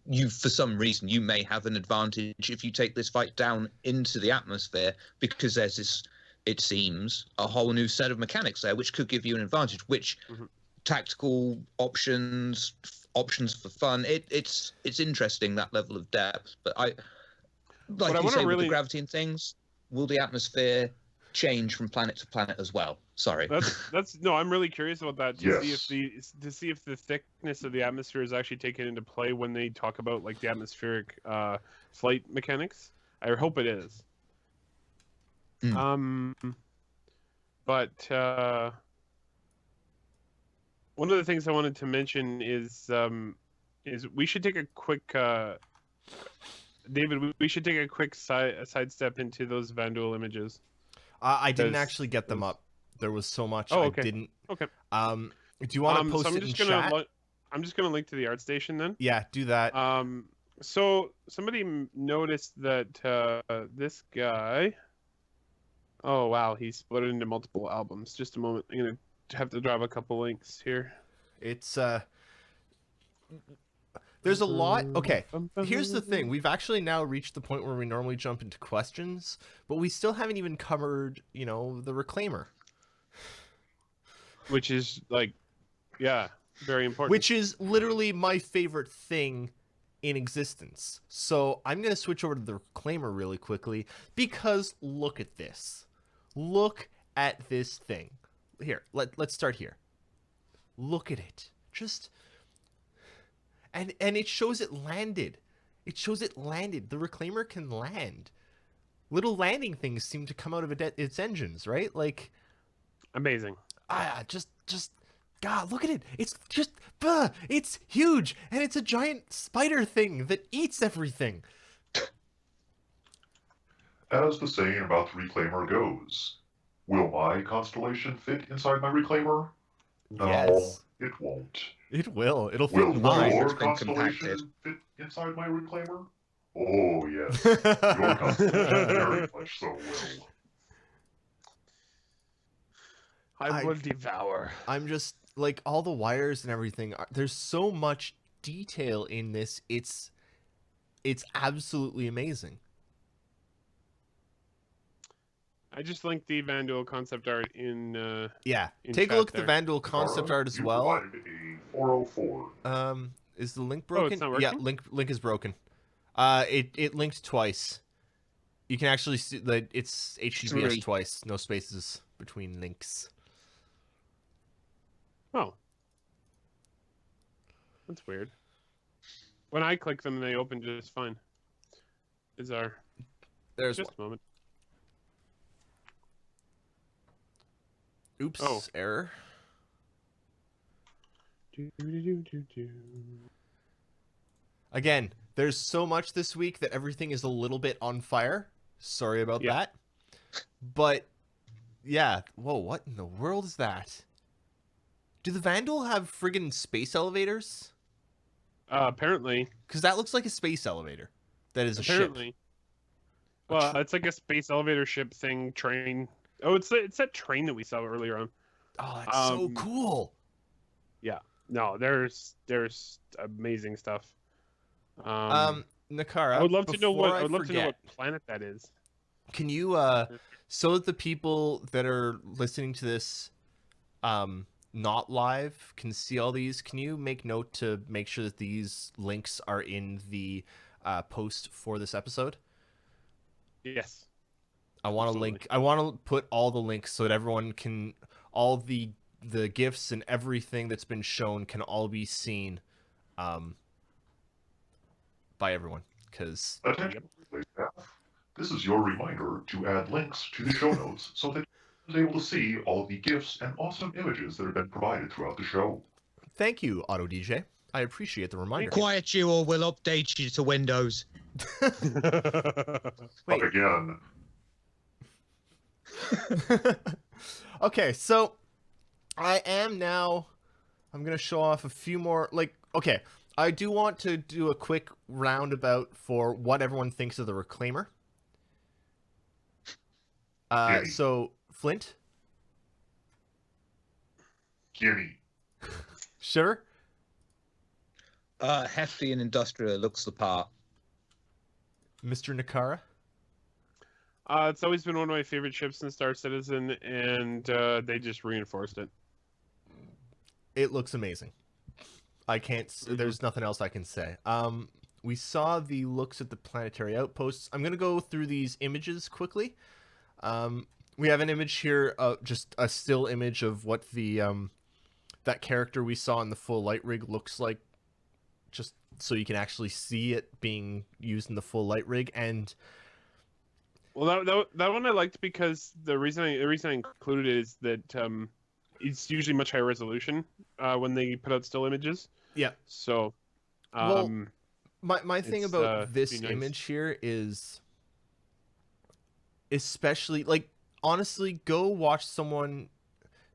you for some reason you may have an advantage if you take this fight down into the atmosphere, because there's this, it seems, a whole new set of mechanics there which could give you an advantage, which tactical options for fun, it's interesting, that level of depth. But with the gravity and things, will the atmosphere change from planet to planet as well. Sorry. That's no. I'm really curious about that Yes. to see if the thickness of the atmosphere is actually taken into play when they talk about like the atmospheric flight mechanics. I hope it is. But one of the things I wanted to mention is we should take a quick David. We should take a quick sidestep into those Vanduul images. I didn't Because- actually get them up. There was so much Oh, I okay. didn't. Okay. Do you want to post so I'm it in just gonna chat? I'm just gonna link to the art station then. Yeah, do that. So somebody noticed that this guy. Oh wow, he split it into multiple albums. Just a moment, I'm gonna have to drive a couple links here. It's there's a lot. Okay, here's the thing. We've actually now reached the point where we normally jump into questions, but we still haven't even covered, the reclaimer, Which is like, yeah, very important. which is literally my favorite thing in existence. So I'm going to switch over to the reclaimer really quickly because look at this. Look at this thing. Here, let's start here. Look at it. Just and it shows it landed. It shows it landed. The reclaimer can land. Little landing things seem to come out of its engines, right? Like amazing. just God, look at it. It's just it's huge and it's a giant spider thing that eats everything. As the saying about the reclaimer goes, will my constellation fit inside my reclaimer? No, Yes. it won't. It will. It'll fit Will in mine. your It's been constellation fit inside my reclaimer? Oh, yes. Your constellation very much so will. I will devour. I'm just like all the wires and everything. There's so much detail in this. It's absolutely amazing. I just linked the Vanduul concept art in. Yeah, In take a chat look at the there. Vanduul concept Tara, art as you well. provided a 404. Is the link Oh, broken? it's not Yeah, working? link is broken. It linked twice. You can actually see that it's HTTPS 3. twice, no spaces between links. Oh, that's weird. When I click them, they open just fine. Bizarre. There's Just a moment. oops, Oh. error. Again, there's so much this week that everything is a little bit on fire. Sorry about Yeah. that. But yeah, whoa, what in the world is that? Do the Vanduul have friggin' space elevators? Apparently. Because that looks like a space elevator. That is a ship. Apparently. Well, it's like a space elevator ship thing, train. Oh, it's that train that we saw earlier on. Oh, that's so cool. No, there's amazing stuff. Nakara, I would love to know before I would love to know forget, what planet that is. Can you so that the people that are listening to this not live can see all these, can you make note to make sure that these links are in the post for this episode? Yes. I want to Absolutely. link. I want to put all the links so that everyone can, all the GIFs and everything that's been shown can all be seen, by everyone. Because Attention, please, staff. This is your reminder to add links to the show notes so that you're able to see all the GIFs and awesome images that have been provided throughout the show. thank you, Auto DJ. I appreciate the reminder. Quiet you or we'll update you to Windows. Wait. Up again. Okay, so I am now. I'm gonna show off a few more. Okay, I do want to do a quick roundabout for what everyone thinks of the Reclaimer. Gimme. So Flint, Gimme. Shiver, Hefty and industrial, looks the part. Mr. Nakara. It's always been one of my favorite ships in Star Citizen, and they just reinforced it. It looks amazing. I can't. There's nothing else I can say. We saw the looks at the planetary outposts. I'm gonna go through these images quickly. We have an image here, just a still image of what the that character we saw in the full light rig looks like, just so you can actually see it being used in the full light rig. And Well, that one I liked because the reason I included it is that it's usually much higher resolution when they put out still images. yeah, So, well, my thing it's, about this be nice. image here is, especially, like, honestly, go watch someone,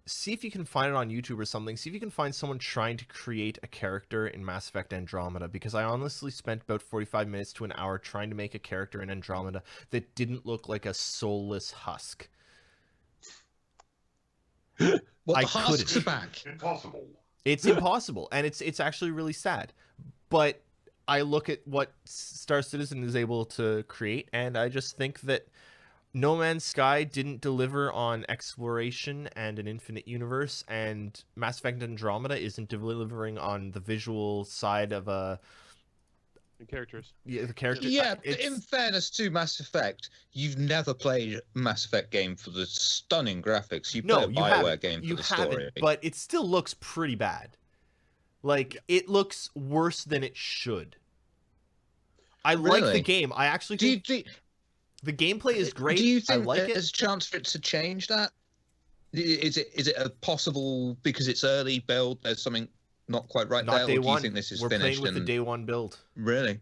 see if you can find it on YouTube or something. See if you can find someone trying to create a character in Mass Effect Andromeda, because I honestly spent about 45 minutes to an hour trying to make a character in Andromeda that didn't look like a soulless husk. Well, I the husks couldn't. are back. Impossible. It's impossible, and it's actually really sad. But I look at what Star Citizen is able to create, and I just think that No Man's Sky didn't deliver on exploration and an infinite universe, and Mass Effect Andromeda isn't delivering on the visual side of the characters. the character. Yeah, but It's- in fairness to Mass Effect, you've never played a Mass Effect game for the stunning graphics. You play no, a you BioWare haven't. game for You the haven't, story. but it still looks pretty bad. Like, it looks worse than it should. I like the Really? game. I actually Do you, think do, the gameplay is great. do you I think like it. there's a chance for it to change that? Is it a possible, because it's early build, there's something not quite right Not there, day or do you one. think this is We're finished? playing with And... the day one build. Really?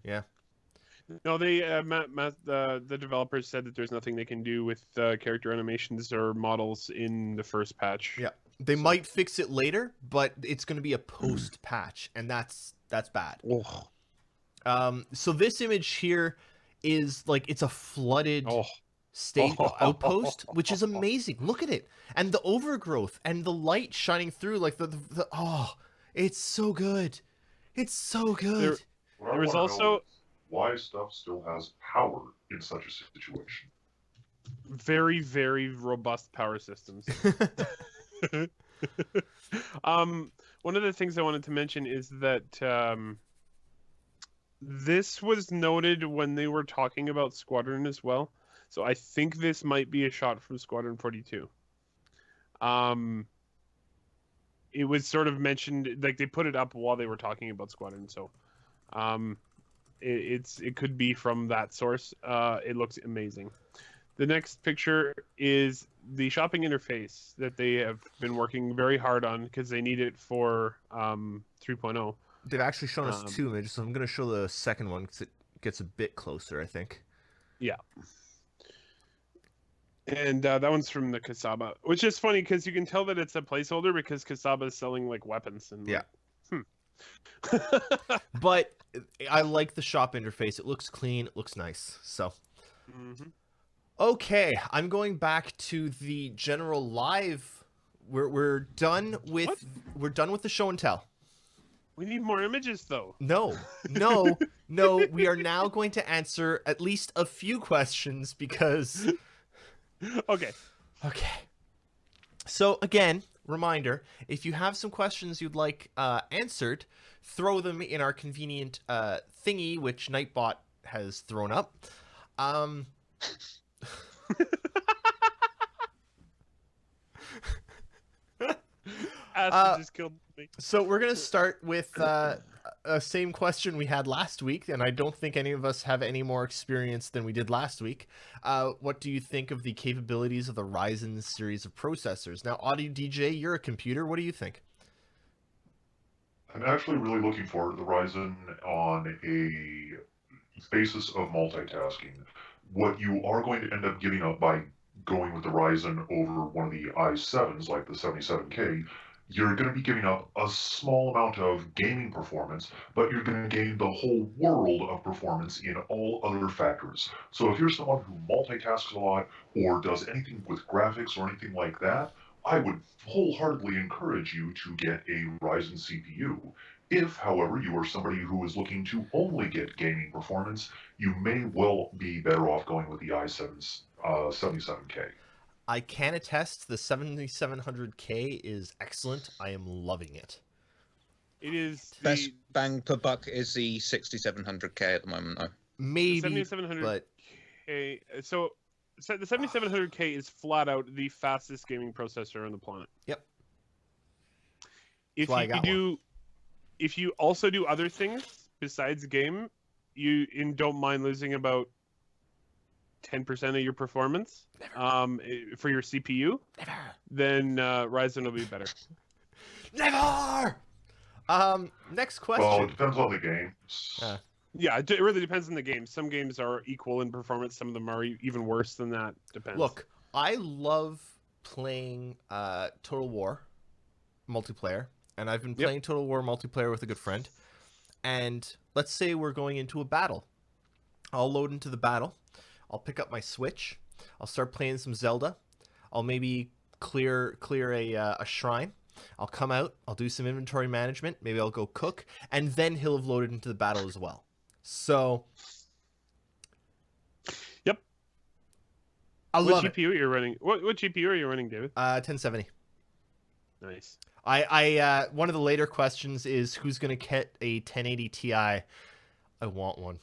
No, they the developers said that there's nothing they can do with character animations or models in the first patch. Yeah. They So- might fix it later, but it's going to be a post patch, and that's bad. Oh. So this image here is like, it's a flooded Oh, state outpost, which is amazing. Look at it, and the overgrowth and the light shining through, like the oh, it's so good. It's so good. What I There was wanna know also- is why stuff still has power in such a situation. very, very robust power systems. One of the things I wanted to mention is that this was noted when they were talking about Squadron as well. So I think this might be a shot from Squadron 42. It was sort of mentioned, like they put it up while they were talking about Squadron. So it could be from that source. It looks amazing. The next picture is the shopping interface that they have been working very hard on because they need it for 3.0. They've actually shown us Um, two images, so I'm going to show the second one because it gets a bit closer, I think. Yeah. And that one's from the Kasaba, which is funny because you can tell that it's a placeholder because Kasaba is selling like weapons and Yeah. like, But I like the shop interface. It looks clean. It looks nice. So, Mhm. okay, I'm going back to the general live. We're done with What? we're done with the show and tell. We need more images though. No, we are now going to answer at least a few questions because Okay. okay. So again, reminder, if you have some questions you'd like answered, throw them in our convenient thingy, which Nightbot has thrown up. Acid just killed me. So we're going to start with a same question we had last week, and I don't think any of us have any more experience than we did last week. What do you think of the capabilities of the Ryzen series of processors? Now, Audio DJ, you're a computer. What do you think? I'm actually really looking forward to the Ryzen on a basis of multitasking. What you are going to end up giving up by going with the Ryzen over one of the i7s, like the 77K, you're going to be giving up a small amount of gaming performance, but you're going to gain the whole world of performance in all other factors. So if you're someone who multitasks a lot or does anything with graphics or anything like that, I would wholeheartedly encourage you to get a Ryzen CPU. If, however, you are somebody who is looking to only get gaming performance, you may well be better off going with the i7's 77K. I can attest the 7700K is excellent. I am loving it. It is Best the bang per buck is the 6700K at the moment, though. Maybe, 7700. but Okay, so the 7700K is flat out the fastest gaming processor on the planet. Yep. If why I you got do, if you also do other things besides game, you don't mind losing about 10% of your performance for your CPU, then Ryzen will be better. Never. Next question. Well, it depends on the game. Yeah, it really depends on the game. Some games are equal in performance. Some of them are even worse than that. Depends. Look, I love playing Total War multiplayer, and I've been playing Total War multiplayer with a good friend. And let's say we're going into a battle. I'll load into the battle. I'll pick up my Switch. I'll start playing some Zelda. I'll maybe clear a shrine. I'll come out. I'll do some inventory management. Maybe I'll go cook, and then he'll have loaded into the battle as well. So, yep. I love What GPU are you running? What GPU are you running, David? 1070. Nice. I one of the later questions is who's gonna get a 1080 Ti. I want one.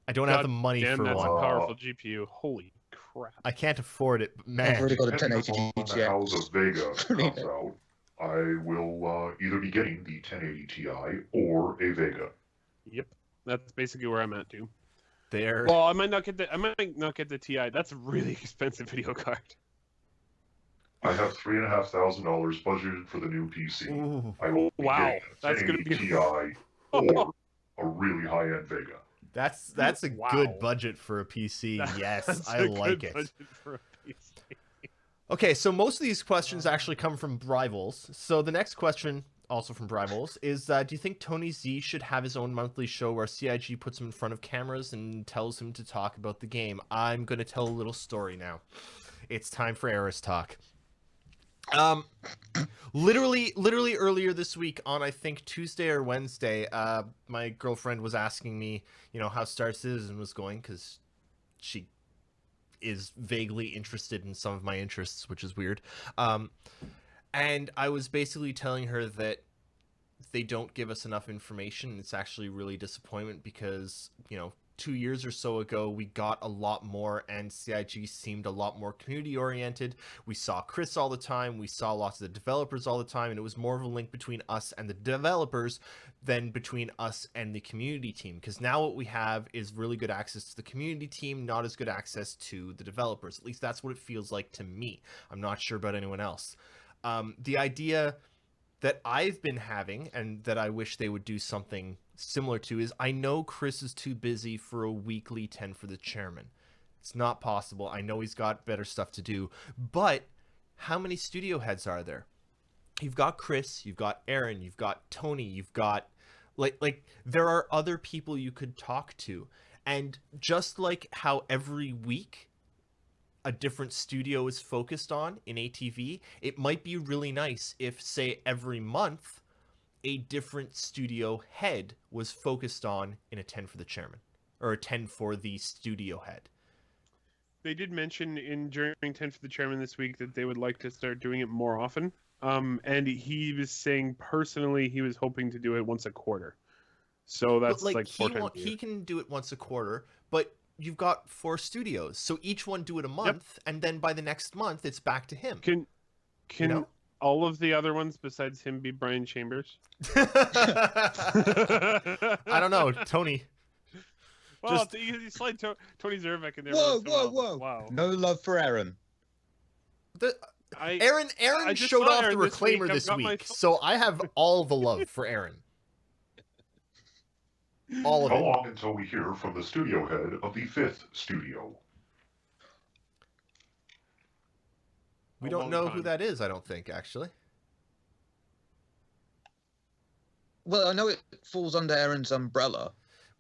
I don't have the money for that's one. a powerful GPU. Holy crap! I can't afford it, but man. I've already got a Depending 1080 upon how the Vega comes out, I will either be getting the 1080 Ti or a Vega. Yep, that's basically where I'm at too. There. Well, I might not get the Ti. That's a really expensive video card. I have $3,500 budgeted for the new PC. Ooh. I will be Wow, getting a that's gonna 1080 be- Ti or a really high-end Vega. That's a Wow. good budget for a PC. Yes, That's I a like good it. budget for a PC. Okay, so most of these questions actually come from Rivals. So the next question, also from Rivals, is do you think Tony Z should have his own monthly show where CIG puts him in front of cameras and tells him to talk about the game? I'm going to tell a little story now. It's time for Eris Talk. Literally earlier this week on, I think, Tuesday or Wednesday, my girlfriend was asking me, how Star Citizen was going, because she is vaguely interested in some of my interests, which is weird. And I was basically telling her that they don't give us enough information. It's actually really disappointment because, 2 years or so ago, we got a lot more and CIG seemed a lot more community oriented. We saw Chris all the time. We saw lots of the developers all the time. And it was more of a link between us and the developers than between us and the community team. Because now what we have is really good access to the community team, not as good access to the developers. At least that's what it feels like to me. I'm not sure about anyone else. The idea that I've been having and that I wish they would do something similar to is I know Chris is too busy for a weekly 10 for the chairman. It's not possible. I know he's got better stuff to do, but how many studio heads are there? You've got Chris, you've got Aaron, you've got Tony, you've got like there are other people you could talk to. And just like how every week a different studio is focused on in ATV, it might be really nice if, say, every month a different studio head was focused on in a 10 for the chairman or a 10 for the studio head. They did mention during 10 for the chairman this week that they would like to start doing it more often. And he was saying personally he was hoping to do it once a quarter. So that's like 4 times a year. He can do it once a quarter, but you've got 4 studios, so each one do it a month, and then by the next month it's back to him. Can all of the other ones besides him be Brian Chambers? I don't know, Tony. Well, you slide Tony Zervek in there. Whoa! Wow. No love for Aaron. Aaron I just showed saw off Aaron the this week. reclaimer I've this got my week, phone. so I have all the love for Aaron. All of How it. long until we hear from the studio head of the 5th studio? We A don't long know time. who that is, I don't think, actually. Well, I know it falls under Aaron's umbrella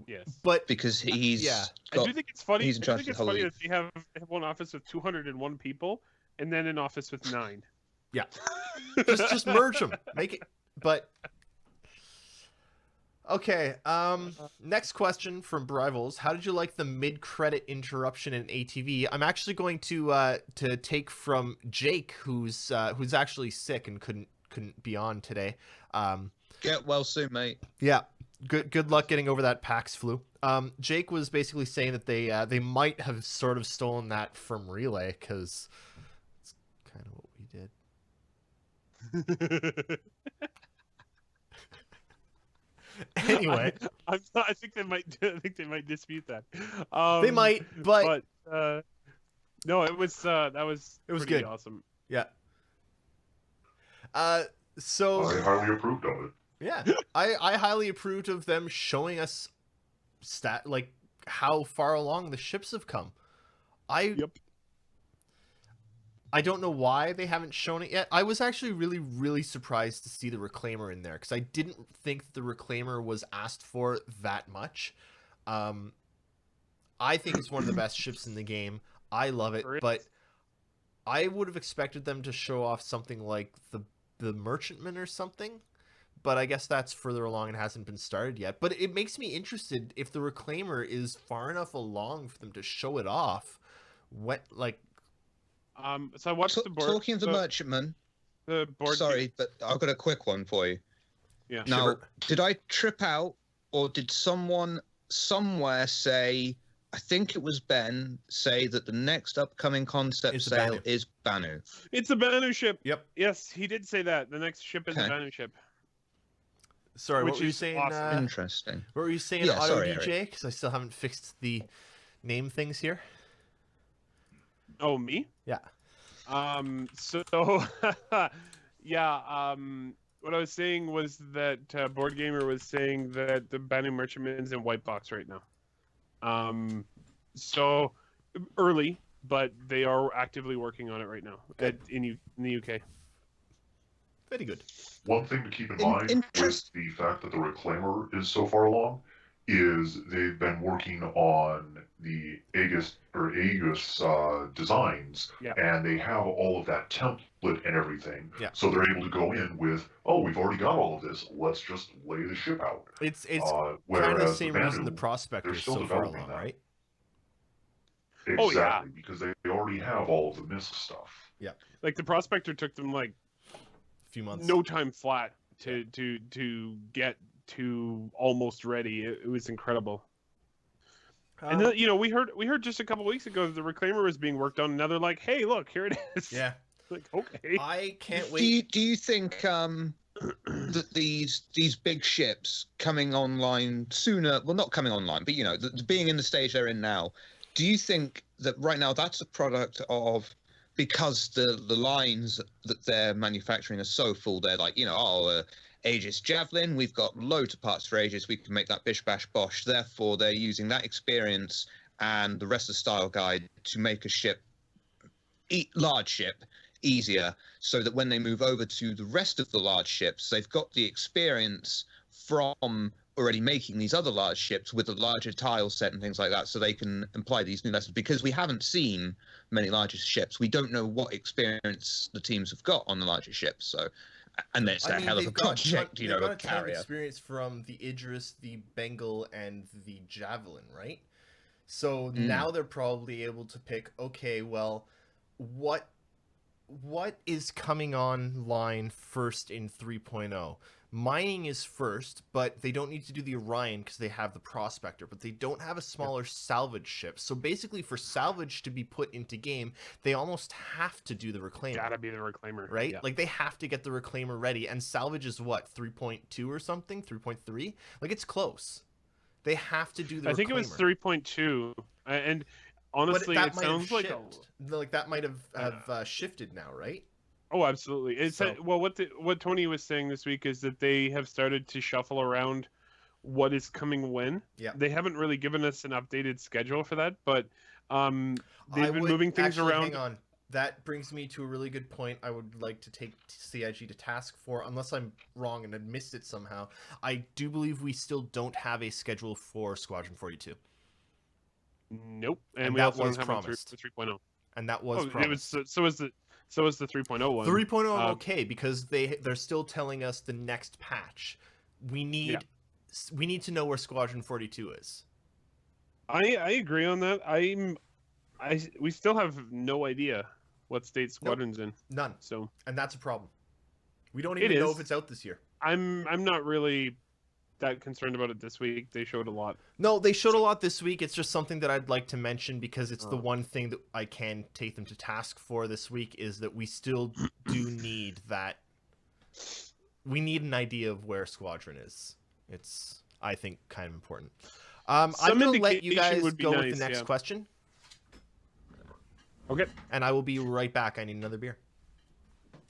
Yes. But because he's Yeah. I got do think it's funny. he's in I charge think of it's the whole funny league. that they have one office with 201 people and then an office with 9. yeah, just merge them, make it. But okay, next question from Rivals: how did you like the mid-credit interruption in ATV? I'm actually going to take from Jake, who's actually sick and couldn't be on today. Get well soon, mate. Yeah, good luck getting over that PAX flu. Jake was basically saying that they might have sort of stolen that from Relay because it's kind of what we did. Anyway, I think they might. I think they might dispute that. They might, but no, it was that was it was pretty good. awesome. Yeah. So I highly approved of it. yeah, I highly approved of them showing us like how far along the ships have come. Yep. I don't know why they haven't shown it yet. I was actually really, really surprised to see the Reclaimer in there because I didn't think the Reclaimer was asked for that much. I think it's one of the best ships in the game. I love it, but I would have expected them to show off something like the Merchantman or something. But I guess that's further along and hasn't been started yet. But it makes me interested if the Reclaimer is far enough along for them to show it off. What like. So I watched the board. Talking of the Merchantman. The board. Sorry, but I've got a quick one for you. Yeah. Now, Sure. did I trip out, or did someone somewhere say? I think it was Ben say that the next upcoming concept It's a sale Banu. is Banu. It's a Banu ship. Yep. Yes, he did say that. The next ship is Okay. a Banu ship. Sorry, Which what were you is saying? awesome. Interesting. What were you saying, Yeah, Auto sorry, DJ? Because I still haven't fixed the name things here. Oh, me? Yeah. So yeah. What I was saying was that Board Gamer was saying that the Banu Merchantman's in white box right now. So early, but they are actively working on it right now in the UK. Very good. One thing to keep in mind with the fact that the Reclaimer is so far along is they've been working on the Aegis designs, Yeah. and they have all of that template and everything. Yeah. So they're able to go in with, oh, we've already got all of this. Let's just lay the ship out. It's kind of the Whereas same Banu, reason the Prospector they're is still so far developing along, that. right? Exactly, Oh, yeah. because they already have all of the MISC stuff. Like the Prospector took them like A few months. no time flat to get to almost ready. It was incredible. And then, we heard just a couple weeks ago that the Reclaimer was being worked on, and now they're like, "Hey, look, here it is." Yeah. Like, okay. I can't wait. Do you think that these big ships coming online sooner? Well, not coming online, but being in the stage they're in now. Do you think that right now that's a product of because the lines that they're manufacturing are so full? They're like, Aegis Javelin, we've got loads of parts for Aegis, we can make that bish bash bosh. Therefore, they're using that experience and the rest of the style guide to make a large ship, easier, so that when they move over to the rest of the large ships, they've got the experience from already making these other large ships with a larger tile set and things like that, so they can apply these new lessons. Because we haven't seen many larger ships, we don't know what experience the teams have got on the larger ships. So. And it's a hell of a project, they've got a a ton of carrier. experience from the Idris, the Bengal, and the Javelin, right? So now they're probably able to pick, okay, well, what is coming online first in 3.0? Mining is first, but they don't need to do the Orion because they have the Prospector, but they don't have a smaller salvage ship. So basically for salvage to be put into game, they almost have to do the Reclaimer. Gotta be the Reclaimer, Right? Yeah. Like they have to get the Reclaimer ready, and salvage is what, 3.2 or something? 3.3? Like it's close. They have to do the I think it was 3.2, and honestly, but it sounds like that might have shifted now, right? Oh, absolutely. It's So- what Tony was saying this week is that they have started to shuffle around what is coming when. Yeah. They haven't really given us an updated schedule for that, but they've I been would moving things actually, around. Hang on. That brings me to a really good point I would like to take CIG to task for, unless I'm wrong and had missed it somehow. I do believe we still don't have a schedule for Squadron 42. Nope. And we that also was don't have one promised. for 3.0. And that was It promised. was so was the 3.0 one. 3.0 I'm okay, because they're still telling us the next patch. We need to know where Squadron 42 is. I agree on that. We still have no idea what state Squadron's in. None. So And that's a problem. We don't It even know is. if it's out this year. I'm not really that concerned about it this week. They showed a lot. No, they showed a lot this week. It's just something that I'd like to mention because it's the Oh. one thing that I can take them to task for this week is that we still do need that. We need an idea of where Squadron is. It's, I think, kind of important. I'm Some going to let you indication guys would be go with nice, the next yeah. question, Okay. and I will be right back. I need another beer.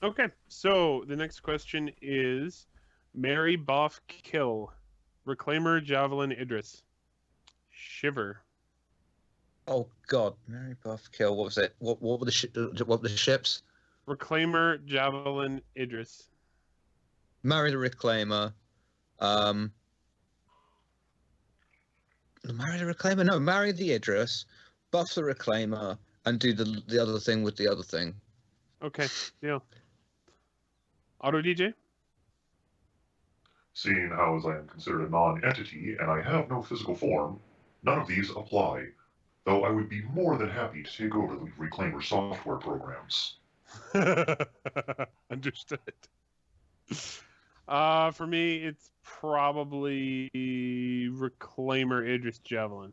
Okay. So the next question is Mary Boff Kill. Reclaimer Javelin Idris. Shiver. Oh God, Mary Buff Kill. What was it? What were the ships? Reclaimer Javelin Idris. Marry the Reclaimer. Marry the Reclaimer? No, marry the Idris, buff the Reclaimer, and do the other thing with the other thing. Okay. Yeah. Auto DJ? Seeing how as I am considered a non-entity and I have no physical form, none of these apply, though I would be more than happy to take over the Reclaimer software programs. Understood. For me, it's probably Reclaimer Idris Javelin.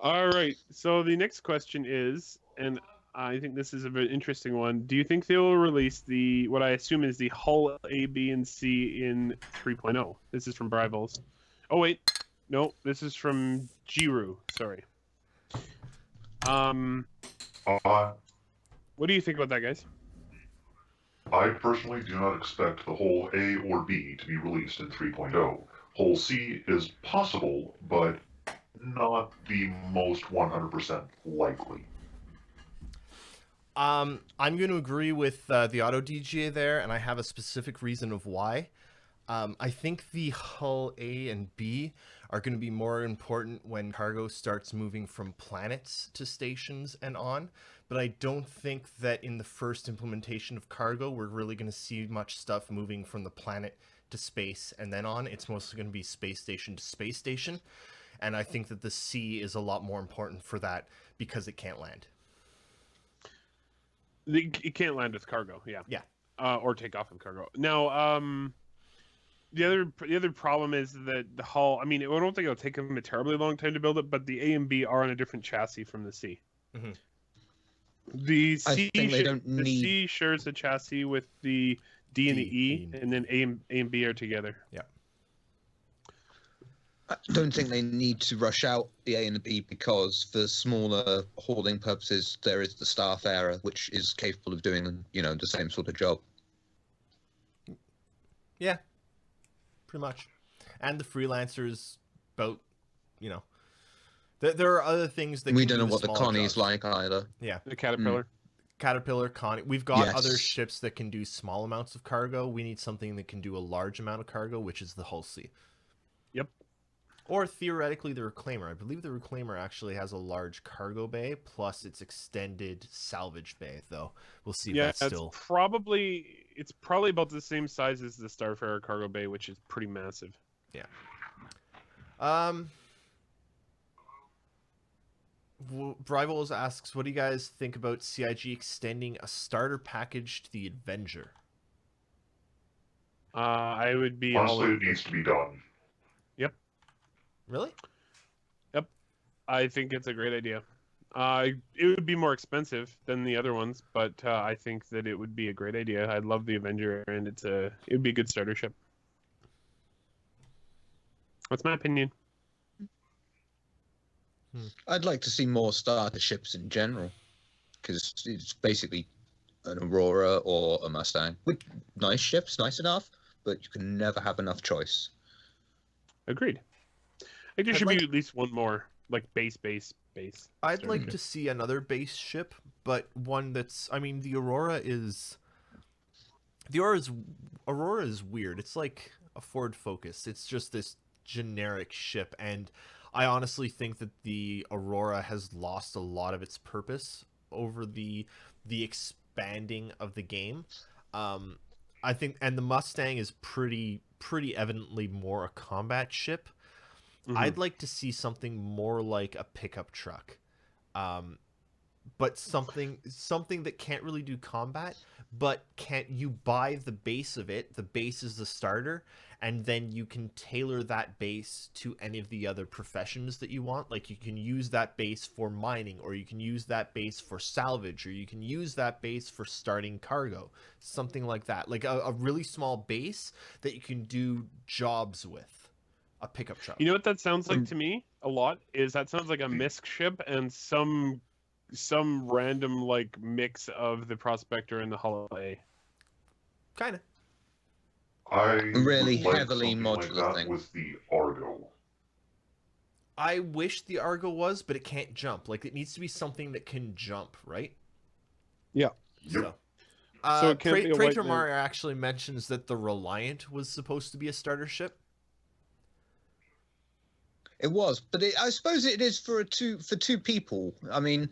All right. So the next question is, and I think this is a very interesting one. Do you think they will release what I assume is the Hull A, B, and C in 3.0? This is from Brivals. Oh wait, no, this is from Jiru. Sorry. What do you think about that, guys? I personally do not expect the whole A or B to be released in 3.0. Whole C is possible, but not the most 100% likely. I'm going to agree with the auto DJ there, and I have a specific reason of why. I think the hull A and B are going to be more important when cargo starts moving from planets to stations and on, but I don't think that in the first implementation of cargo, we're really going to see much stuff moving from the planet to space and then on. It's mostly going to be space station to space station, and I think that the C is a lot more important for that because it can't land. It can't land with cargo, yeah. Yeah. Or take off with cargo. Now, the other problem is that the hull. I mean, I don't think it'll take them a terribly long time to build it, but the A and B are on a different chassis from the C. Mm-hmm. The C, the C shares the chassis with the D and the E, and then A and B are together. Yeah. I don't think they need to rush out the A and the B because for smaller hauling purposes, there is the Starfarer, which is capable of doing, the same sort of job. Yeah, pretty much. And the freelancers, about, there are other things that we can don't do know what the smaller Connie's jobs. like either. Yeah. The Caterpillar. Caterpillar, Connie. We've got other Yes. ships that can do small amounts of cargo. We need something that can do a large amount of cargo, which is the Hull C. Yep. Or theoretically, the Reclaimer. I believe the Reclaimer actually has a large cargo bay plus its extended salvage bay, though. We'll see if Yeah, that's still. it's probably about the same size as the Starfarer cargo bay, which is pretty massive. Yeah. Brivals asks, what do you guys think about CIG extending a starter package to the Avenger? I would be all Honestly, it needs to be done. Really? I think it's a great idea. It would be more expensive than the other ones, but I think that it would be a great idea. I love the Avenger, and it would be a good starter ship. That's my opinion. I'd like to see more starter ships in general, because it's basically an Aurora or a Mustang with nice ships, nice enough, but you can never have enough choice. Agreed. I think there I'd should like- be at least one more, like base. I'd starter like ship. to see another base ship, but one that's. I mean, the Aurora is weird. It's like a Ford Focus. It's just this generic ship, and I honestly think that the Aurora has lost a lot of its purpose over the expanding of the game. I think, and the Mustang is pretty evidently more a combat ship. Mhm. I'd like to see something more like a pickup truck. but something that can't really do combat, but can't you buy the base of it? The base is the starter, and then you can tailor that base to any of the other professions that you want. Like you can use that base for mining, or you can use that base for salvage, or you can use that base for starting cargo, something like that. Like a really small base that you can do jobs with, a pickup truck. You know what that sounds like to me a lot is that sounds like a misc ship and some random like mix of the Prospector and the Hull A. Kind of. I Really would like heavily something like modular that thing. with the Argo. I wish the Argo was, but it can't jump. Like it needs to be something that can jump, right? Yeah. Yep. So it can't be a white Praetor man. Mara actually mentions that the Reliant was supposed to be a starter ship. It was, but I suppose it is for two people. I mean,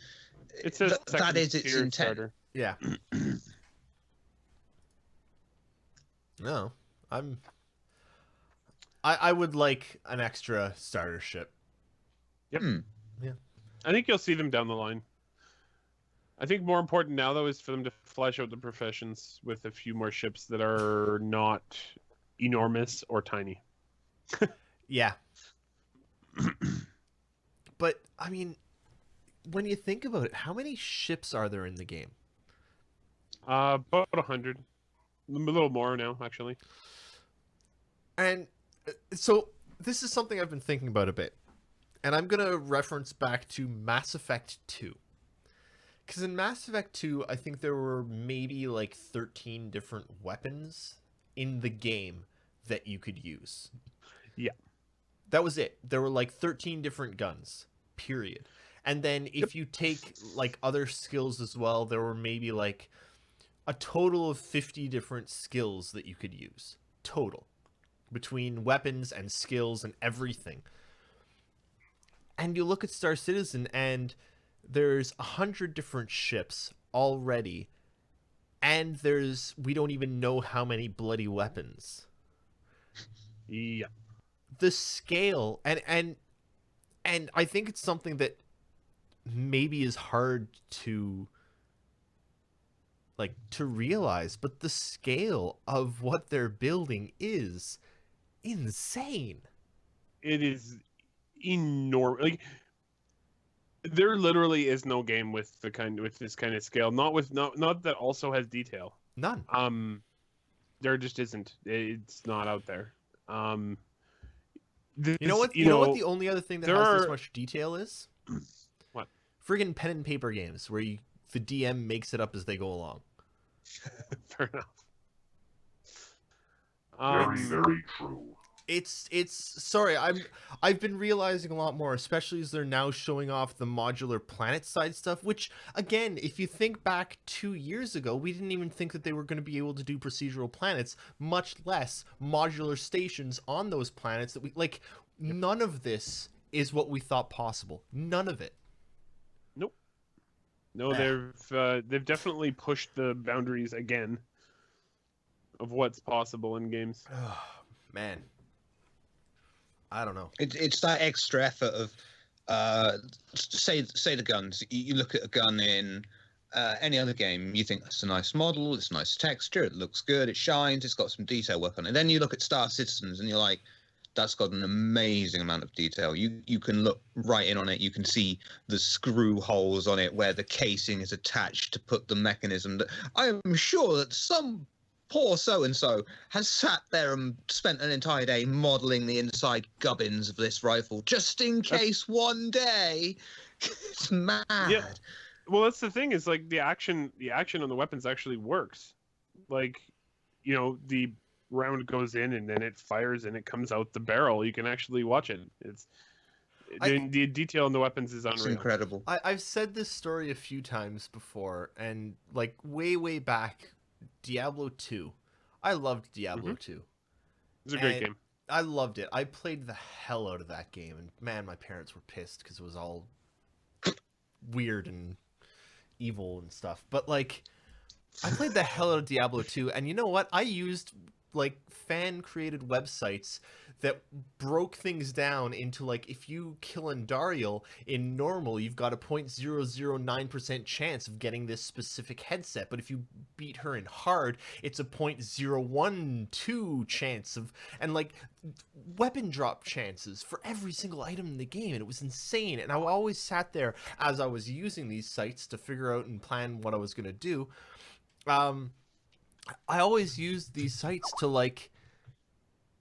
It says that is its tier intent. starter. Yeah. No, I would like an extra starter ship. Yep. Hmm. I think you'll see them down the line. I think more important now, though, is for them to flesh out the professions with a few more ships that are not enormous or tiny. Yeah. But I mean, when you think about it, how many ships are there in the game? About 100. A little more now, actually. And so this is something I've been thinking about a bit. And I'm going to reference back to Mass Effect 2. Because in Mass Effect 2, I think there were maybe like 13 different weapons in the game that you could use. Yeah. That was it. There were like 13 different guns, period. And then if you take like other skills as well, there were maybe like a total of 50 different skills that you could use. Total. Between weapons and skills and everything. And you look at Star Citizen and there's 100 different ships already. And we don't even know how many bloody weapons. Yeah. The scale and I think it's something that maybe is hard to realize, but the scale of what they're building is insane. It is enormous. Like, there literally is no game with this kind of scale. Not that also has detail. None. There just isn't. It's not out there. You know what the only other thing that has this much detail is? What? Friggin' pen and paper games where the DM makes it up as they go along. Fair enough. Very, very true. It's sorry, I've been realizing a lot more, especially as they're now showing off the modular planet side stuff, which again, if you think back 2 years ago, we didn't even think that they were going to be able to do procedural planets, much less modular stations on those planets that we like. None of this is what we thought possible. None of it. Nope. No, they've definitely pushed the boundaries again of what's possible in games. Oh, man. I don't know. It's that extra effort of, say the guns. You look at a gun in any other game, you think that's a nice model, it's a nice texture, it looks good, it shines, it's got some detail work on it. Then you look at Star Citizens and you're like, that's got an amazing amount of detail. You can look right in on it. You can see the screw holes on it where the casing is attached to put the mechanism. I am sure that some poor so-and-so has sat there and spent an entire day modeling the inside gubbins of this rifle just in case one day. It's mad. Yeah. Well, that's the thing, is like the action on the weapons actually works. Like, the round goes in and then it fires and it comes out the barrel. You can actually watch it. The detail in the weapons is unreal. It's incredible. I've said this story a few times before, and like way back, Diablo 2. I loved Diablo 2. It's a great game. I loved it. I played the hell out of that game, and man, my parents were pissed because it was all weird and evil and stuff. But like, I played the hell out of Diablo 2, and you know what? I used like fan created websites that broke things down into like, if you kill Andariel in normal, you've got a 0.009% chance of getting this specific headset, but if you beat her in hard, it's a 0.012 chance of, and like weapon drop chances for every single item in the game, and it was insane. And I always sat there as I was using these sites to figure out and plan what I was going to do. I always used these sites to like,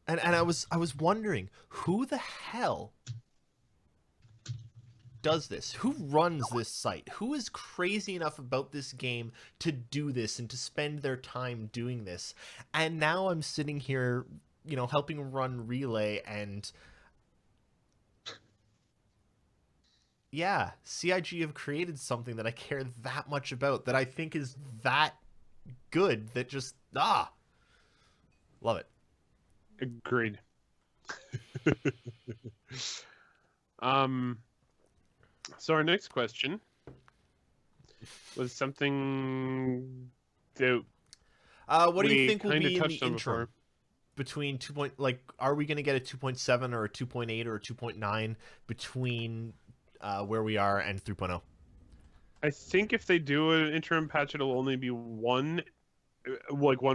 and I was wondering, who the hell does this? Who runs this site? Who is crazy enough about this game to do this and to spend their time doing this? And now I'm sitting here, you know, helping run Relay, and yeah, CIG have created something that I care that much about, that I think is that good, that just love it. Agreed. So our next question was something that what do you we think will kinda be in the touched on interim before. between like, are we going to get a 2.7 or a 2.8 or a 2.9 between where we are and 3.0? I think if they do an interim patch, it'll only be one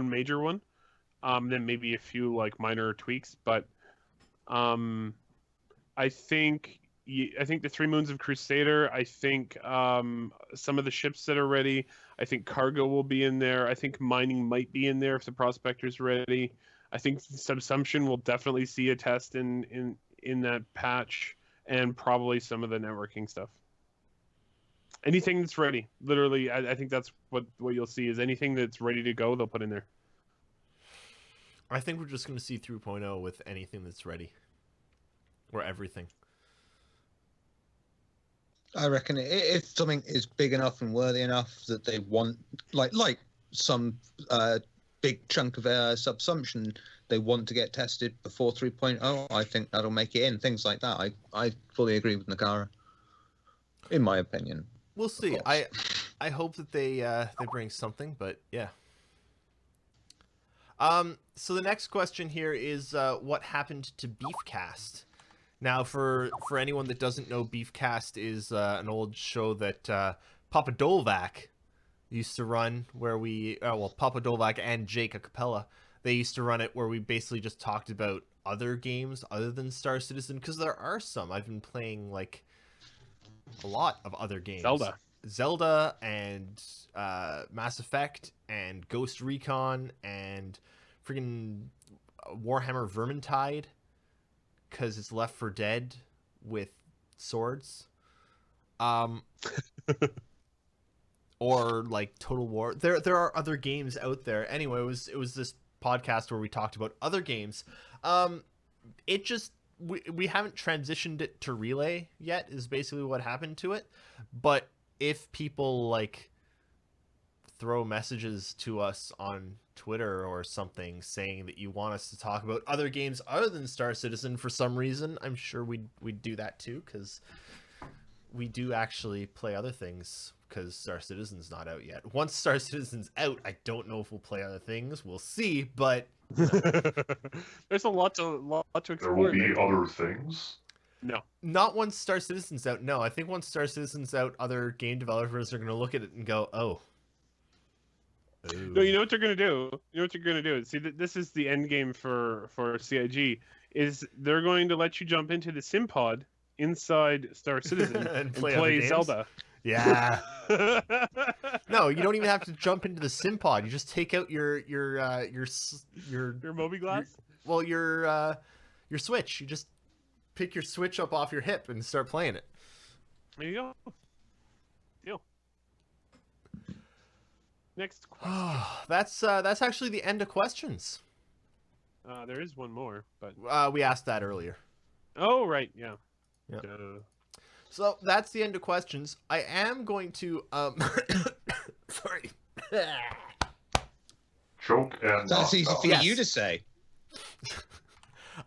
major one. Then maybe a few like minor tweaks, but I think the 3 Moons of Crusader, I think some of the ships that are ready, I think cargo will be in there. I think mining might be in there if the prospector's ready. I think subsumption will definitely see a test in that patch, and probably some of the networking stuff. Anything that's ready, literally, I think that's what you'll see, is anything that's ready to go, they'll put in there. I think we're just going to see 3.0 with anything that's ready, or everything. I reckon if something is big enough and worthy enough that they want, like some big chunk of subsumption, they want to get tested before 3.0, I think that'll make it in. Things like that. I fully agree with Nakara, in my opinion. We'll see. I hope that they bring something, but yeah. So the next question here is what happened to Beefcast? Now, for anyone that doesn't know, Beefcast is an old show that Papa Dolvac used to run, where Papa Dolvac and Jake Acapella, they used to run it, where we basically just talked about other games other than Star Citizen, because there are some. I've been playing like a lot of other games. Zelda and Mass Effect and Ghost Recon and freaking Warhammer Vermintide, because it's Left 4 Dead with swords. Or like Total War. There are other games out there. Anyway, it was this podcast where we talked about other games. It just, we haven't transitioned it to Relay yet, is basically what happened to it. But if people like throw messages to us on Twitter or something saying that you want us to talk about other games other than Star Citizen for some reason, I'm sure we'd do that too, because we do actually play other things, because Star Citizen's not out yet. Once Star Citizen's out, I don't know if we'll play other things. We'll see, but there's a lot to explore. There will be other things. No. Not once Star Citizen's out. No, I think once Star Citizen's out, other game developers are going to look at it and go, oh. No, you know what they're going to do? See, this is the end game for CIG, is they're going to let you jump into the sim pod inside Star Citizen and play Zelda. Yeah. No, you don't even have to jump into the sim pod. You just take out your Moby glass? Your Switch. You just pick your Switch up off your hip and start playing it. There you go. Deal. Next question. That's actually the end of questions. There is one more, but we asked that earlier. Oh, right, yeah. So that's the end of questions. I am going to sorry. Choke and That's easy for you to say.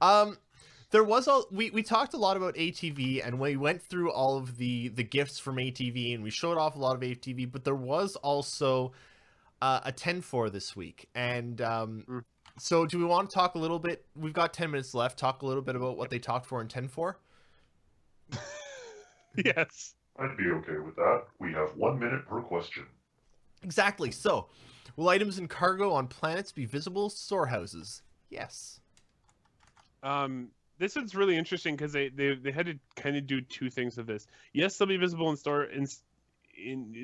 There was we talked a lot about ATV, and we went through all of the GIFs from ATV, and we showed off a lot of ATV, but there was also a 10-4 this week, and So do we want to talk a little bit? We've got 10 minutes left. Talk a little bit about what they talked for in 10.4. Yes. I'd be okay with that. We have 1 minute per question. Exactly. So, will items and cargo on planets be visible storehouses? Yes. This one's really interesting because they had to kind of do two things with this. Yes, they'll be visible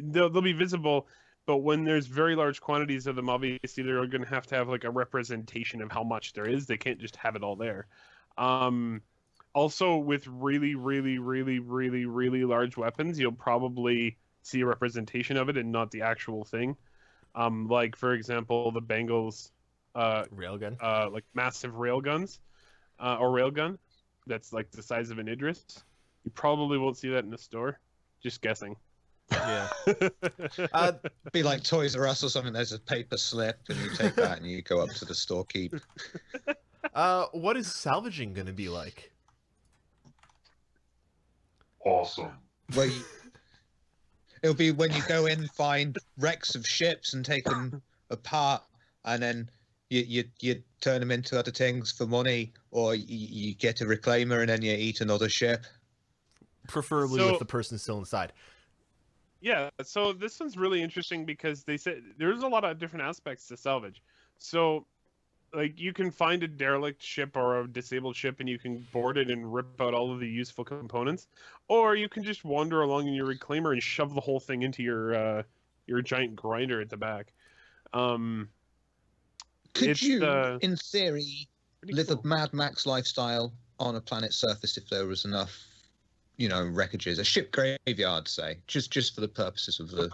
they'll be visible, but when there's very large quantities of them, obviously they're going to have like a representation of how much there is. They can't just have it all there. Also, with really, really, really, really, really large weapons, you'll probably see a representation of it and not the actual thing. Like for example, the Bengals, Railgun. like massive railguns, or railgun, that's like the size of an Idris. You probably won't see that in the store. Just guessing. Yeah. Be like Toys R Us or something. There's a paper slip, and you take that and you go up to the storekeep. What is salvaging going to be like? Awesome. Well, it'll be when you go in, find wrecks of ships and take them apart, and then you turn them into other things for money, or you get a reclaimer and then you eat another ship. Preferably with the person still inside. Yeah, so this one's really interesting because they said there's a lot of different aspects to salvage. So, like, you can find a derelict ship or a disabled ship and you can board it and rip out all of the useful components, or you can just wander along in your reclaimer and shove the whole thing into your giant grinder at the back. Could you, in theory, live cool. a Mad Max lifestyle on a planet's surface if there was enough, wreckages, a ship graveyard, say, just for the purposes of the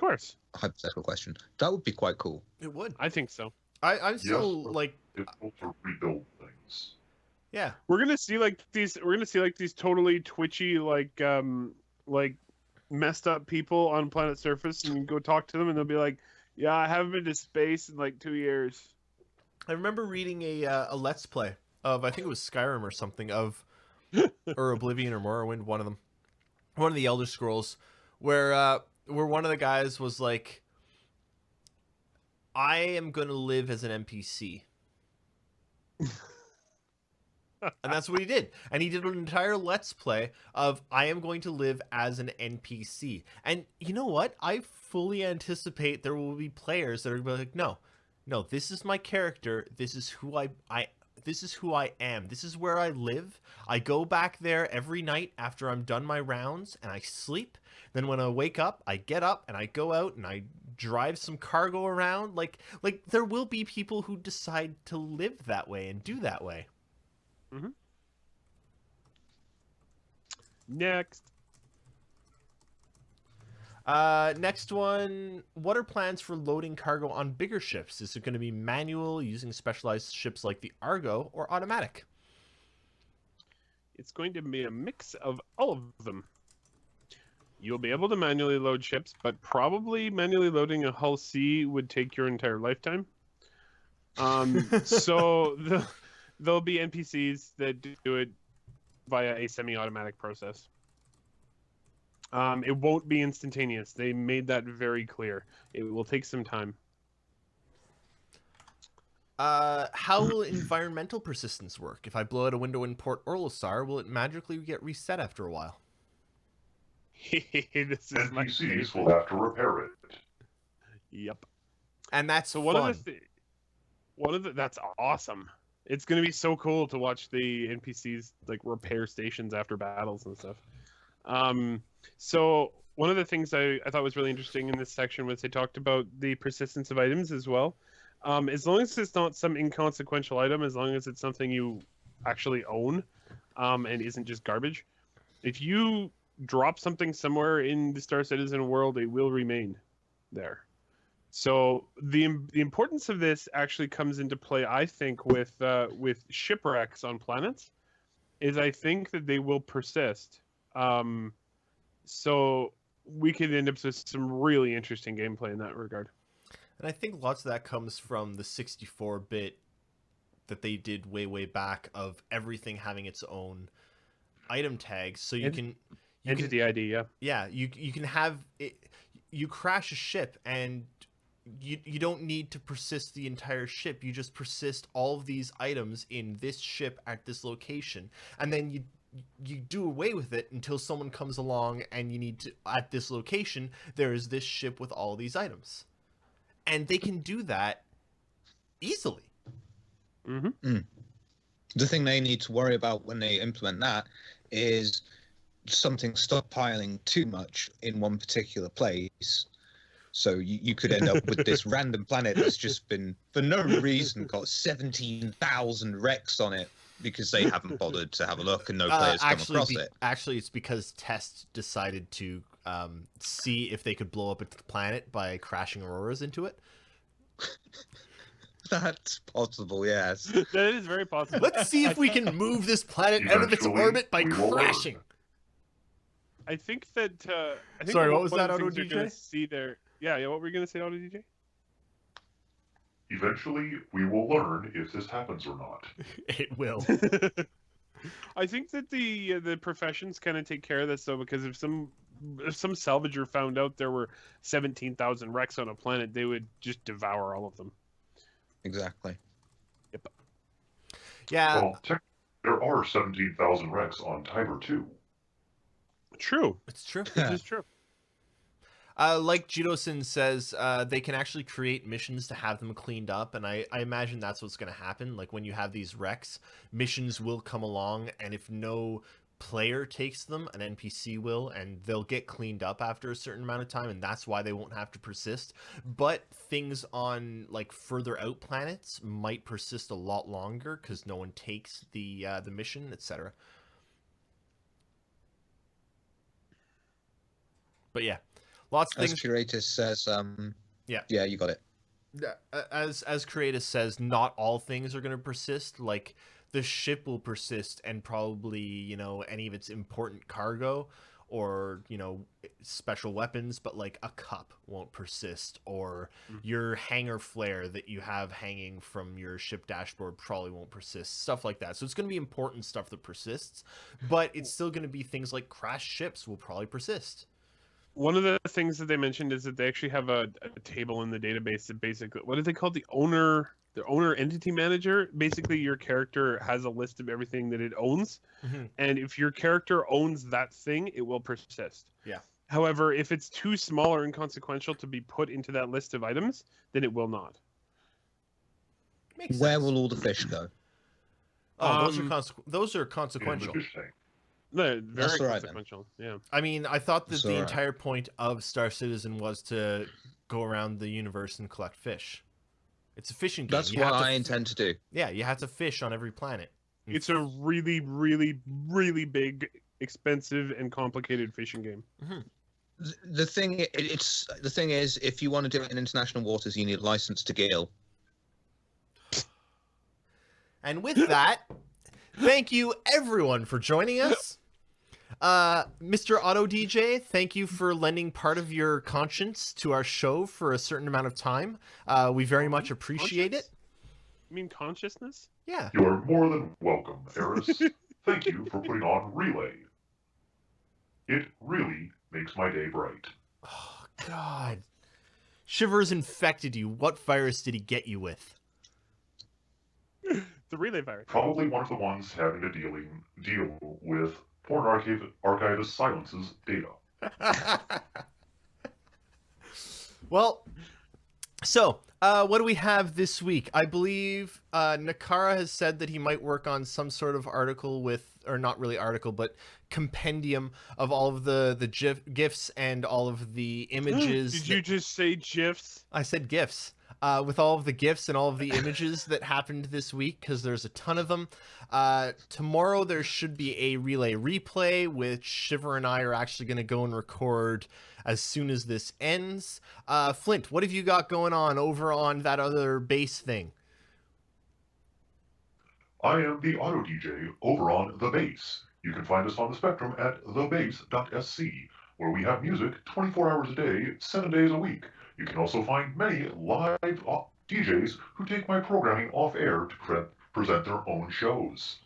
hypothetical question? That would be quite cool. It would. I think so. I'm still like difficult to rebuild things. Yeah. We're gonna see like these totally twitchy like messed up people on planet surface, and you go talk to them and they'll be like, yeah, I haven't been to space in like 2 years. I remember reading a Let's Play of, I think it was Skyrim or something, of or Oblivion or Morrowind, one of them, one of the Elder Scrolls, where one of the guys was like, I am going to live as an NPC. And that's what he did. And he did an entire Let's Play of, I am going to live as an NPC. And you know what? I fully anticipate there will be players that are going to be like, no, this is my character. This is who this is who I am. This is where I live. I go back there every night after I'm done my rounds and I sleep. Then when I wake up, I get up and I go out and I drive some cargo around. Like there will be people who decide to live that way and do that way. Mm-hmm. Next. Next one. What are plans for loading cargo on bigger ships? Is it going to be manual using specialized ships like the Argo, or automatic? It's going to be a mix of all of them. You'll be able to manually load ships, but probably manually loading a hull C would take your entire lifetime. So there'll be NPCs that do it via a semi-automatic process. It won't be instantaneous. They made that very clear. It will take some time. How will environmental persistence work? If I blow out a window in Port Orlosar, will it magically get reset after a while? This is my NPCs will have to repair it. Yep. And that's so fun. That's awesome. It's gonna be so cool to watch the NPCs like repair stations after battles and stuff. So one of the things I thought was really interesting in this section was they talked about the persistence of items as well. As long as it's not some inconsequential item, as long as it's something you actually own, and isn't just garbage. If you drop something somewhere in the Star Citizen world, it will remain there. So the importance of this actually comes into play, I think, with shipwrecks on planets, is I think that they will persist. So we could end up with some really interesting gameplay in that regard. And I think lots of that comes from the 64-bit that they did way back, of everything having its own item tags. So you can Entity ID, yeah. Yeah, you can have it. You crash a ship and you don't need to persist the entire ship. You just persist all of these items in this ship at this location, and then you do away with it until someone comes along and you need to, at this location there is this ship with all these items, and they can do that easily. The thing they need to worry about when they implement that is something stockpiling too much in one particular place. So you could end up with this random planet that's just been, for no reason, got 17,000 wrecks on it because they haven't bothered to have a look and no players come across it. Actually, it's because Test decided to see if they could blow up a planet by crashing auroras into it. That's possible, yes. That is very possible. Let's see if we can move this planet out of its Eventually, orbit by we will learn. crashing. I think that. I think Sorry, what one was of that, the Auto things you're gonna DJ? see there. Yeah. What were you gonna say, Auto DJ? Eventually, we will learn if this happens or not. It will. I think that the professions kind of take care of this though, because if some salvager found out there were 17,000 wrecks on a planet, they would just devour all of them. Exactly. Yeah. Well, there are 17,000 wrecks on Tiber too. True. It's true. This is true. Like Jidosin says, they can actually create missions to have them cleaned up, and I imagine that's what's going to happen. Like when you have these wrecks, missions will come along, and if no player takes them, an NPC will, and they'll get cleaned up after a certain amount of time, and that's why they won't have to persist. But things on like further out planets might persist a lot longer because no one takes the mission, etc. But yeah, lots of As things. Curatus says, yeah, you got it. As Creatus says, not all things are going to persist. Like the ship will persist, and probably, you know, any of its important cargo or, you know, special weapons, but like a cup won't persist, or your hangar flare that you have hanging from your ship dashboard probably won't persist, stuff like that. So it's going to be important stuff that persists, but it's still going to be things like crashed ships will probably persist. One of the things that they mentioned is that they actually have a table in the database that basically, what do they call the owner entity manager? Basically, your character has a list of everything that it owns, and if your character owns that thing, it will persist. Yeah. However, if it's too small or inconsequential to be put into that list of items, then it will not. Makes Where sense. will all the fish go? Oh, those are consequential. In the fish tank. No, very That's all right, then. consequential. Yeah. I mean, I thought that That's the all right. entire point of Star Citizen was to go around the universe and collect fish. It's a fishing game. That's You what have to I intend to do. Yeah, you have to fish on every planet. It's a really, really, really big, expensive, and complicated fishing game. The thing is, if you want to do it in international waters, you need a license to gill. And with that, thank you everyone for joining us. Mr. Auto DJ, thank you for lending part of your conscience to our show for a certain amount of time. We very much appreciate it. You mean consciousness? Yeah. You are more than welcome, Eris. Thank you for putting on Relay. It really makes my day bright. Oh, God. Shivers infected you. What virus did he get you with? The relay virus. Probably one of the ones having to deal with Porn Archivist Silence's data. Well, so what do we have this week? I believe Nakara has said that he might work on some sort of article with, or not really article, but compendium of all of the GIFs and all of the images. Did you just say GIFs? I said GIFs. With all of the GIFs and all of the images that happened this week, because there's a ton of them. Tomorrow there should be a relay replay, which Shiver and I are actually going to go and record as soon as this ends. Flint, what have you got going on over on that other base thing? I am the Auto DJ over on The Base. You can find us on the spectrum at thebase.sc, where we have music 24 hours a day, 7 days a week. You can also find many live DJs who take my programming off air to present their own shows.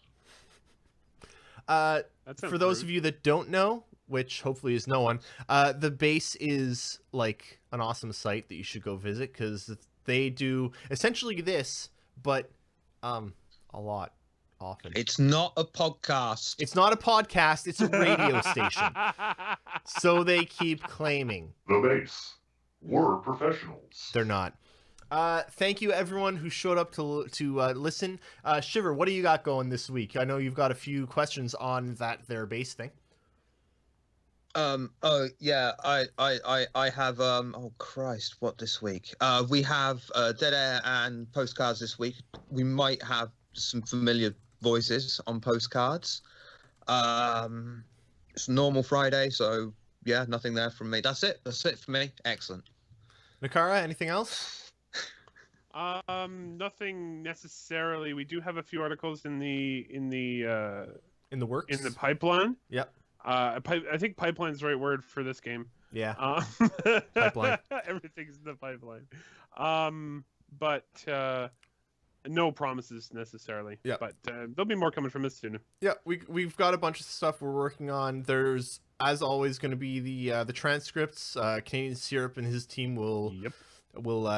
For those of you that don't know, which hopefully is no one. The base is like an awesome site that you should go visit because they do essentially this, but a lot often. It's not a podcast. It's not a podcast. It's a radio station. So they keep claiming. The base. We're professionals. They're not. Thank you everyone who showed up to listen. Shiver, what do you got going this week? I know you've got a few questions on their base thing. Oh yeah, I have oh Christ, what this week? We have Dead Air and postcards this week. We might have some familiar voices on postcards. It's a normal Friday, so yeah, nothing there from me. That's it for me. Excellent. Nakara, anything else? Nothing necessarily. We do have a few articles in the works? in the pipeline. Yep. I think pipeline is the right word for this game. Yeah. Pipeline. Everything's in the pipeline. But no promises necessarily. Yeah. But there'll be more coming from us soon. Yeah, we've got a bunch of stuff we're working on. There's, as always, going to be the transcripts. Canadian Syrup and his team will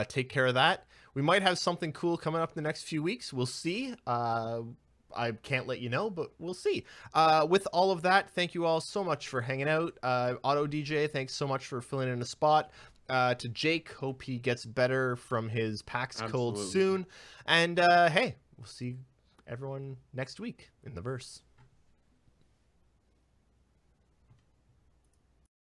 take care of that. We might have something cool coming up in the next few weeks. We'll see. I can't let you know, but we'll see. With all of that, thank you all so much for hanging out. Auto DJ, thanks so much for filling in a spot. To Jake, hope he gets better from his PAX cold soon. And hey, we'll see everyone next week in the verse.